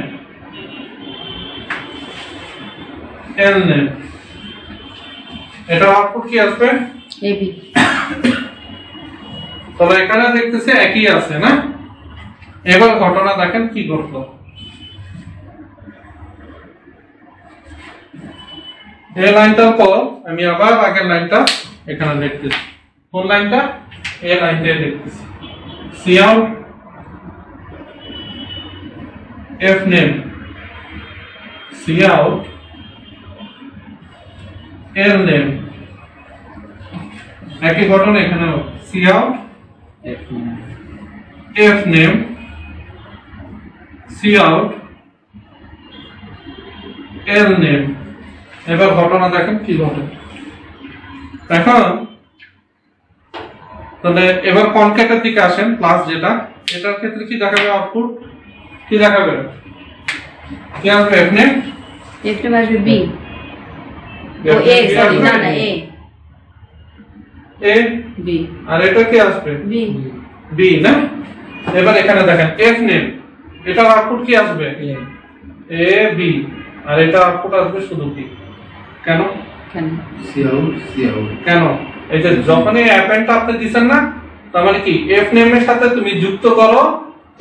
L name. এটা আউটপুট কি আসবে? A B. তবে এখানে দেখতেছি একই আছে না? এবার ঘটনা দেখেন কি ঘটলো। এই লাইনটার পর আমি আবার আগের লাইনটা এখানে লিখতেছি। কোন লাইনটা? এই লাইনটা লিখতেছি, cout F name cout L name. একই ঘটনা এখানে, cout F name cout L name. এবার ঘটনা দেখেন কি ঘটে। এখন তাহলে এবার কনক্যাটের দিকে আসেন, প্লাস যেটা, এটার ক্ষেত্রে কি দেখাবে আউটপুট? কি দেখাবে? কি আসবে? এফ নেম, এফ নেম আসবে বি। ও এ, সরি, না না এ এ বি। আর এটা কি আসবে? বি। বি না? এবার এখানে দেখেন এফ নেম, এটার আউটপুট কি আসবে? এ বি, আর এটা আউটপুট আসবে শুধু বি। কেন? কেন? সি আউট কেন? এই যে যখনই অ্যাপেন্ডটা আপনি দিবেন না, তার মানে কি এফ নেমের সাথে তুমি যুক্ত করো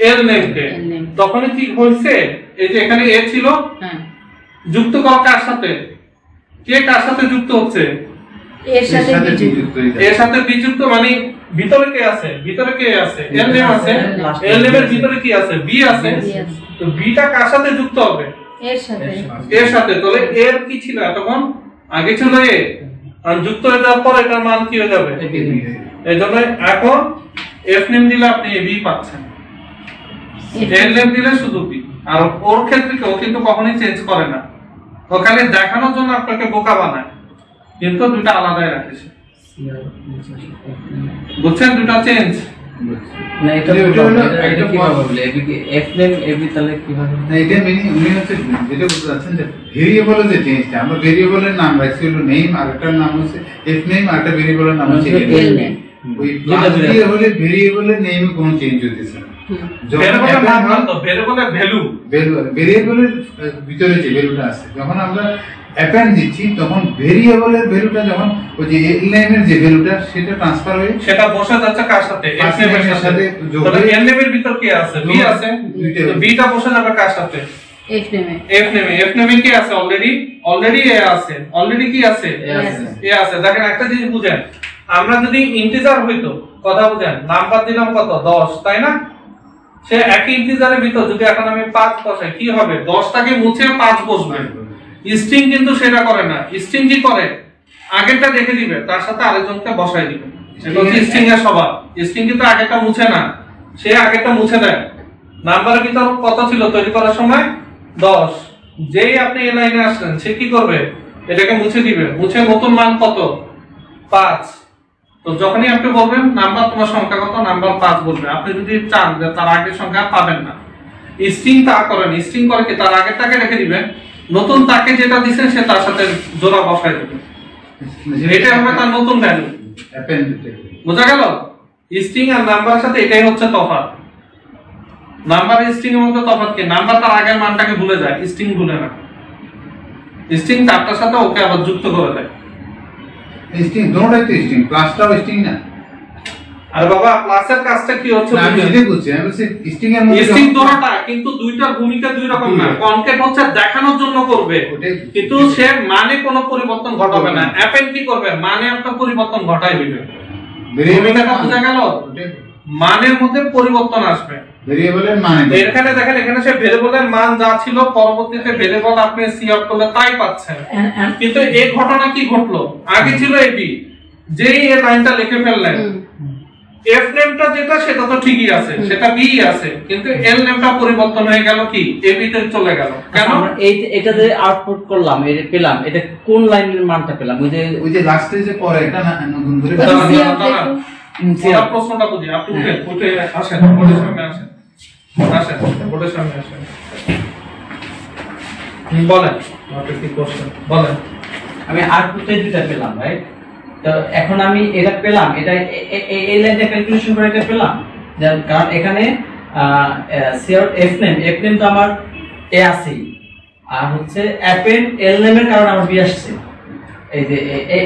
এল নেমকে, L name। তখনই কি হইছে এই যে এখানে এ ছিল, হ্যাঁ যুক্ত করা কার সাথে? কে কার সাথে যুক্ত হচ্ছে? এর সাথে বিযুক্ত। বিযুক্ত হয়ে এর যাবে। সাথে বিযুক্ত মানে ভিতরে কে আছে? ভিতরে কে আছে? এল নেম আছে। এল নেমের ভিতরে কি আছে? বি আছে। বি আছে। তো বিটা কার সাথে যুক্ত হবে? এর সাথে এর সাথে। তাহলে এর কি ছিল তখন? আগে ছিল এ, আর যুক্ত হয়ে যাওয়ার পর এটার মান কি হয়ে যাবে? এই জন্য এখন এফ নেম দিলে আপনি এ বি পাচ্ছেন, এল নেম দিলে শুধু বি। আর ওর ক্ষেত্রে কেউ কিন্তু কখনোই চেঞ্জ করে না, ও খালি দেখানোর জন্য আপনাকে বোকা বানায়, কিন্তু দুটা আলাদাই রাখিস। বুঝছেন? দুটা চেঞ্জ। না এটা এটা হলো এটা কিভাবে বলে এবি কি এফ নেম এবি তাহলে কিভাবে? না, এটা উনি হচ্ছে যেটা বলতে চাচ্ছেন যে ভেরিয়েবলের যে চেঞ্জটা, আমরা ভেরিয়েবলের নাম রাখছি হলো নেম, আর একটা নাম হচ্ছে এফ নেম, আর একটা ভেরিয়েবলের নাম হচ্ছে এল এল নেম। নেম। ওই প্লাস দিয়ে হলে ভেরিয়েবলের নেমে কোনো চেঞ্জ হতেছে না। ভেরিয়েবলের নাম বলতো, ভেরিয়েবলের ভ্যালু। ভেরিয়েবলের ভিতরে যে ভ্যালুটা আছে, যখন আমরা অ্যাপেন্ড দিচ্ছি তখন ভেরিয়েবলের ভ্যালুটা যখন ওই যে এল নেমের যে ভ্যালুটা সেটা ট্রান্সফার হয়ে সেটা বসে যাচ্ছে কার সাথে? এফ নেমের সাথে। তাহলে এল নেমের ভিতর কি আছে? বি আছে। তো বিটা বসে যাবে কার সাথে? এফ নেমে। এফ নেমে। এফ নেমে কি আছে? অলরেডি এ আছে। অলরেডি কি আছে? এ আছে। দেখেন একটা জিনিস বুঝেন, আমরা যদি ইন্টিজার হইতো, কথা বুঝেন, নাম্বার দিলাম কত? 10, তাই না? সে একই ইন্টিজারের ভিতর যদি এখন আমি 5 বসাই, কি হবে? 10টাকে মুছে 5 বসবে। স্ট্রিং কিন্তু সেটা করে না। স্ট্রিং কি করে? আগেরটা দেখে দিবে, তার সাথে আরেকজনকে বসাই দিবে। সেটা হচ্ছে স্ট্রিং এর স্বভাব। স্ট্রিং কিন্তু আগেরটা মুছে না, সে আগেরটা মুছে দেয়। নাম্বারের ভিতর কত ছিল তৈরি করার সময়? 10। যেই আপনি এই লাইনে আসলেন, সে কি করবে? এটাকে মুছে দিবে। মুছে নতুন মান কত? 5। তো যখনই আপনি বলবেন নাম্বার তোমার সংখ্যা কত, নাম্বার 5 বলবে। আপনি যদি চান যে তার আগের সংখ্যা পাবেন না, স্ট্রিং তা করেন। স্ট্রিং করে কি? তার আগেরটাকে রেখে দিবেন, নতুন তাকে যেটা দিবেন সে তার সাথে জোড়া বসাই দেবে। এটা হবে তার নতুন ভ্যালু। অ্যাপেন্ড বোঝা গেল? স্ট্রিং আর নাম্বারের সাথে এটাই হচ্ছে তফাৎ। নাম্বার স্ট্রিং এর মধ্যে তফাৎ কি? নাম্বার তার আগের মানটাকে ভুলে যায়, স্ট্রিং ভুলে না। স্ট্রিং তারটার সাথে ওকে আবার যুক্ত করে দেয়। স্ট্রিং দুটোই তো স্ট্রিং, প্লাসটাও স্ট্রিং না। আর বাবা প্লাসের কাজটা কি হচ্ছে? না, আমি সেটাই বলছি, আমি বলছি স্ট্রিং এর মধ্যে স্ট্রিং দুটোটা, কিন্তু দুইটার ভূমিকা দুই রকম না। কনকেট হচ্ছে দেখানোর জন্য করবে, কিন্তু সে মানে কোনো পরিবর্তন ঘটাবে না। অ্যাপেন্ড কি করবে? মানে একটা পরিবর্তন ঘটাই দিবে। ভূমিকাটা বোঝা গেল? মানের মধ্যে পরিবর্তন আসবে। ভেরিয়েবলের মানে এখানে দেখেন, এখানে সে ভেরিয়েবলের মান যা ছিল, পরবর্তীতে ভেরিয়েবল আপনি সি আউট করলে তাই পাচ্ছেন। কিন্তু এই ঘটনা কি ঘটলো? আগে ছিল এবি, যেই এই লাইনটা লিখে ফেললেন, এফ নেমটা যেটা সেটা তো ঠিকই আছে, সেটা বি আছে, কিন্তু এল নেমটা পরিবর্তন হয়ে গেল, কি এবি তে চলে গেল। কেন? আমরা এটা যে আউটপুট করলাম, এটা পেলাম, এটা কোন লাইনের মানটা পেলাম? ওই যে লাস্টে যে পরে এটা না নতুন করে ওটা প্রশ্নটা বুঝি। আপনি উঠে আসেন, বোর্ডের সামনে আসেন, বোর্ডের সামনে আসেন। বলেন আপনি কি কোশ্চেন বলেন। আমি আউটপুটে দুটো পেলাম, রাইট? তো এখন আমি এটা পেলাম, এটা এই লাইনটা ক্যালকুলেশন করে এটা পেলাম, কারণ এখানে সি আউট এফ নেম তো আমার এ আছে, আর হচ্ছে অ্যাপেন্ড এল নেমের কারণে আমার বি আসছে। এই যে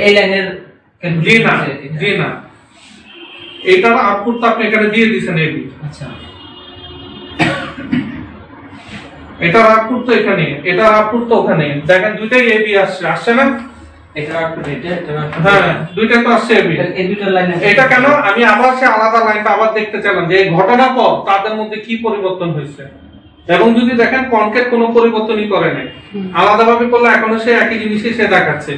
এই লাইনের জি না, জি না, এটার আউটপুট তো আপনি এখানে দিয়ে দিয়েছেন এবি। আচ্ছা, এটার আউটপুট তো এখানে, এটার আউটপুট তো ওখানে। দেখেন দুইটাই এবি আসছে, আসছে না? এটা আউটপুট এটা হ্যাঁ, দুইটাই তো আসছে এবি। এই দুটো লাইন এটা কেন? আমি আবার সে আলাদা লাইনটা আবার দেখতে চাইলাম যে এই ঘটনার পর তাদের মধ্যে কি পরিবর্তন হয়েছে। এবং যদি দেখেন কনকেট কোনো পরিবর্তনই করে নাই, আলাদাভাবে করলে এখনো সে একই জিনিসই সে দেখাচ্ছে,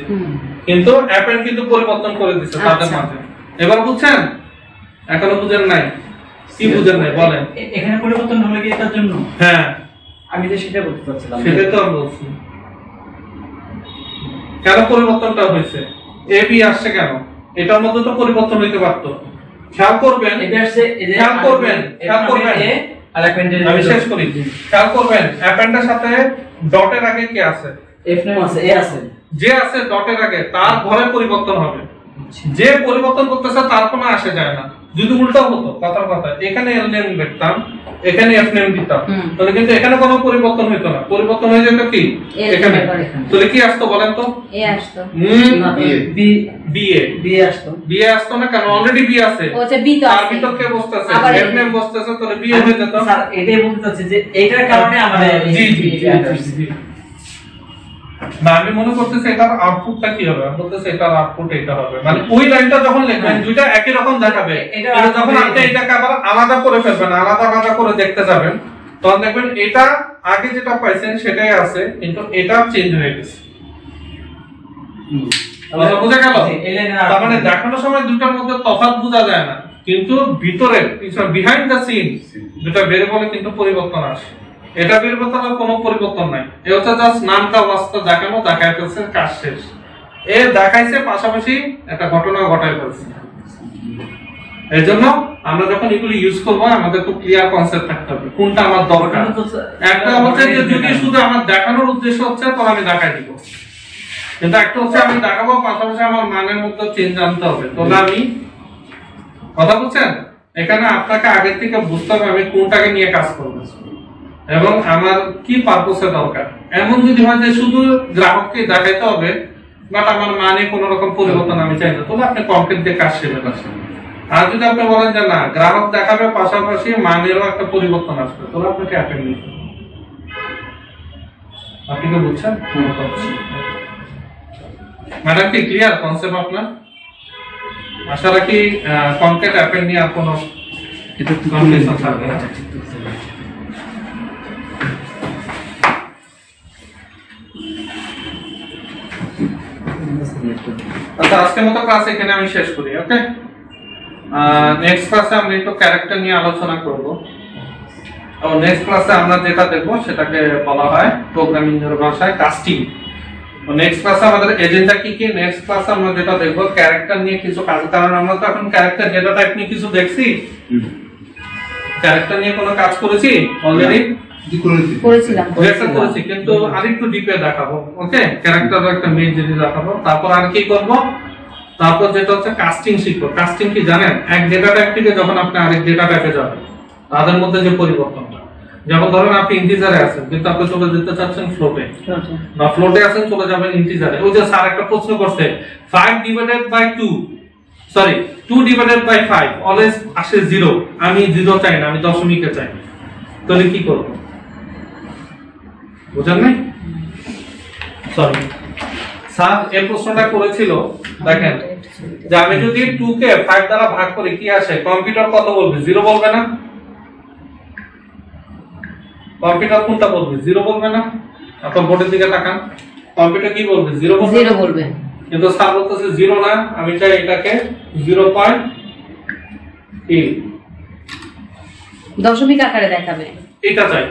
কিন্তু অ্যাপেন্ড কিন্তু পরিবর্তন করে দিচ্ছে তাদের মাঝে। এবার বুঝছেন? এখনো বুঝেন নাই? কি বুঝেন নাই বলেন। এখানে পরিবর্তন হলো কি এটার জন্য? হ্যাঁ, আমি তো সেটা বলতে চাচ্ছিলাম। সেটাই তো আমি বলছি। কেন পরিবর্তনটা হয়েছে? এবি আসছে কেন? এটার মধ্যে তো পরিবর্তন হইতে পারতো। খেয়াল করবেন, এটা আসছে, খেয়াল করবেন, খেয়াল করবেন। আর অ্যাপেন্ডের আমি শেষ করি। খেয়াল করবেন, অ্যাপেন্ডের সাথে ডটের আগে কি আছে? এফ নেম আছে, এ আছে। যে আছে ডটের আগে তার ঘরে পরিবর্তন হবে। যে পরিবর্তন করতেছে তার কোনো আসে যায় না। যদি উল্টা হতো কথার কথা, এখানে এল নেম লিখতাম, এখানে এফ নেম দিতাম, তাহলে কিন্তু এখানে কোনো পরিবর্তন হইতো না। পরিবর্তন হয়ে যেত কি এখানে, তাহলে কি আসতো বলেন তো? এ আসতো বি বি এ বি আসতো, বি এ আসতো না কেন? অলরেডি বি আছে, ও আচ্ছা বি তো তার আছে, ভিতর কে বসতেছে? আবার এফ নেম বসতেছে, তাহলে বি এ হয়ে যেত। স্যার এটাই বলতে চাচ্ছি যে এইটার কারণে আমাদের জি জি জি। না আমি মনে করতেছি এটার আউটপুটটা কি হবে, আমি বলতেছি এটার আউটপুট এটা হবে, মানে ওই লাইনটা যখন লিখবেন দুইটা একই রকম দেখাবে, এটা যখন আপনি এটাকে আবার আলাদা করে ফেলবেন, আলাদা আলাদা করে দেখতে যাবেন, তখন দেখবেন এটা আগে যেটা পাইছেন সেটাই আছে, কিন্তু এটা চেঞ্জ হয়ে গেছে। কথা বোঝা গেল? তার মানে দেখানোর সময় দুটার মধ্যে তফাৎ বোঝা যায় না, কিন্তু ভিতরে বিহাইন্ড দ্য সিন দুটা বের বলে কিন্তু পরিবর্তন আসে। এটা বের করতে কোনো পরিবর্তন নাই, এ হচ্ছে জাস্ট নামটা বাস্তব দেখানো, দেখায় ফেলছে, কাজ শেষ। এ দেখাইছে পাশাপাশি একটা ঘটনা ঘটায় ফেলছে। এর জন্য আমরা যখন এগুলো ইউজ করবো আমাদের খুব ক্লিয়ার কনসেপ্ট থাকতে হবে কোনটা আমার দরকার। একটা হচ্ছে যে যদি শুধু আমার দেখানোর উদ্দেশ্য হচ্ছে তো আমি দেখাই দিব, কিন্তু একটা হচ্ছে আমি দেখাবো পাশাপাশি আমার মানের মধ্যে চেঞ্জ আনতে হবে। তাহলে আমি কথা বলছেন, এখানে আপনাকে আগের থেকে বুঝতে হবে আমি কোনটাকে নিয়ে কাজ করবো এবং আমার কি পারপোসে দরকার। এমন যদি হয় যে শুধু গ্রাহককে দেখাইতে হবে বাট আমার মানে কোনো রকম পরিবর্তন আমি চাই না, তাহলে আপনি কমপ্লিট দিয়ে কাজ শেষ করছেন। আর যদি আপনি বলেন যে না গ্রাহক দেখাবে পাশাপাশি মানেরও একটা পরিবর্তন আসবে, তাহলে আপনাকে অ্যাটেন্ড নিতে হবে। আপনি কি বুঝছেন? ম্যাডাম কি ক্লিয়ার কনসেপ্ট আপনার? আশা রাখি কনক্রিট অ্যাপেন্ড নিয়ে আর কোনো কনফিউশন থাকবে না। আচ্ছা আজকের মতো ক্লাস এখানে আমি শেষ করি। ওকে, নেক্সট ক্লাসে আমরা একটু ক্যারেক্টার নিয়ে আলোচনা করব এবং নেক্সট ক্লাসে আমরা যেটা দেখবো সেটাকে বলা হয় প্রোগ্রামিং এর ভাষায় কাস্টিং। নেক্সট ক্লাসে আমাদের এজেন্ডা কি কি, নেক্সট ক্লাসে আমরা যেটা দেখবো ক্যারেক্টার নিয়ে কিছু কাজ, কারণ আমরা তো এখন ক্যারেক্টার ডেটা টাইপ নিয়ে কিছু দেখছি, ক্যারেক্টার নিয়ে কোনো কাজ করেছি অলরেডি করেছিলাম, করেছি, কিন্তু আরেকটু ডিপে দেখাবো। ওকে, ক্যারেক্টার একটা মেইন জিনিস দেখাবো, তারপর আর কি করব, তারপর যেটা হচ্ছে কাস্টিং শিখবো। কাস্টিং কি জানেন? এক ডেটা টাইপ থেকে যখন আপনি আরেক ডেটা টাইপে যাবেন তাদের মধ্যে যে পরিবর্তনটা, যেমন ধরেন আপনি ইন্টিজারে আছেন কিন্তু আপনি চলে যেতে চাচ্ছেন ফ্লোটে, না ফ্লোটে আছেন চলে যাবেন ইন্টিজারে। ওই যে স্যার একটা প্রশ্ন করছে 5 divided by 2 sorry 2 divided by 5 always আসে 0, আমি 0 চাই না, আমি দশমিকে চাই, তাহলে কি করব? বুঝেন নাই? সরি স্যার এই প্রশ্নটা করেছিল, দেখেন যে আমি যদি 2 কে 5 দ্বারা ভাগ করি কি আসে? কম্পিউটার কত বলবে? 0 বলবে না? কম্পিউটার কোনটা বলবে? 0 বলবে না? আপনার বোর্ডের দিকে তাকান, কম্পিউটার কি বলবে? 0 বলবে। 0 বলবে, কিন্তু স্যার বলতেছে 0 না, আমি চাই এটাকে 0.8 দশমিক আকারে দেখাবে, এটা চাই।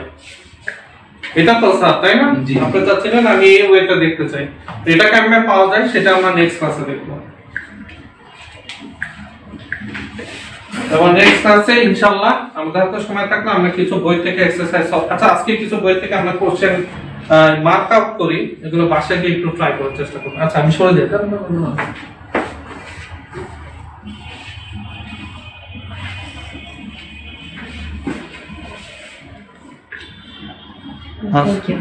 এটা তো স্যার তাই না? আপনি চাচ্ছিলেন আমি এই ওয়েটা দেখতে চাই, এটা কেমনে পাওয়া যায় সেটা আমরা নেক্সট ক্লাসে দেখব। এবং নেক্সট ক্লাসে ইনশাআল্লাহ আমাদের হাতে সময় থাকলে আমরা কিছু বই থেকে এক্সারসাইজ, আচ্ছা আজকে কিছু বই থেকে আমরা কোশ্চেন মার্ক আউট করি, এগুলো বাসায় গিয়ে একটু ট্রাই করার চেষ্টা করব। আচ্ছা আমি সরে যাই। Thank you.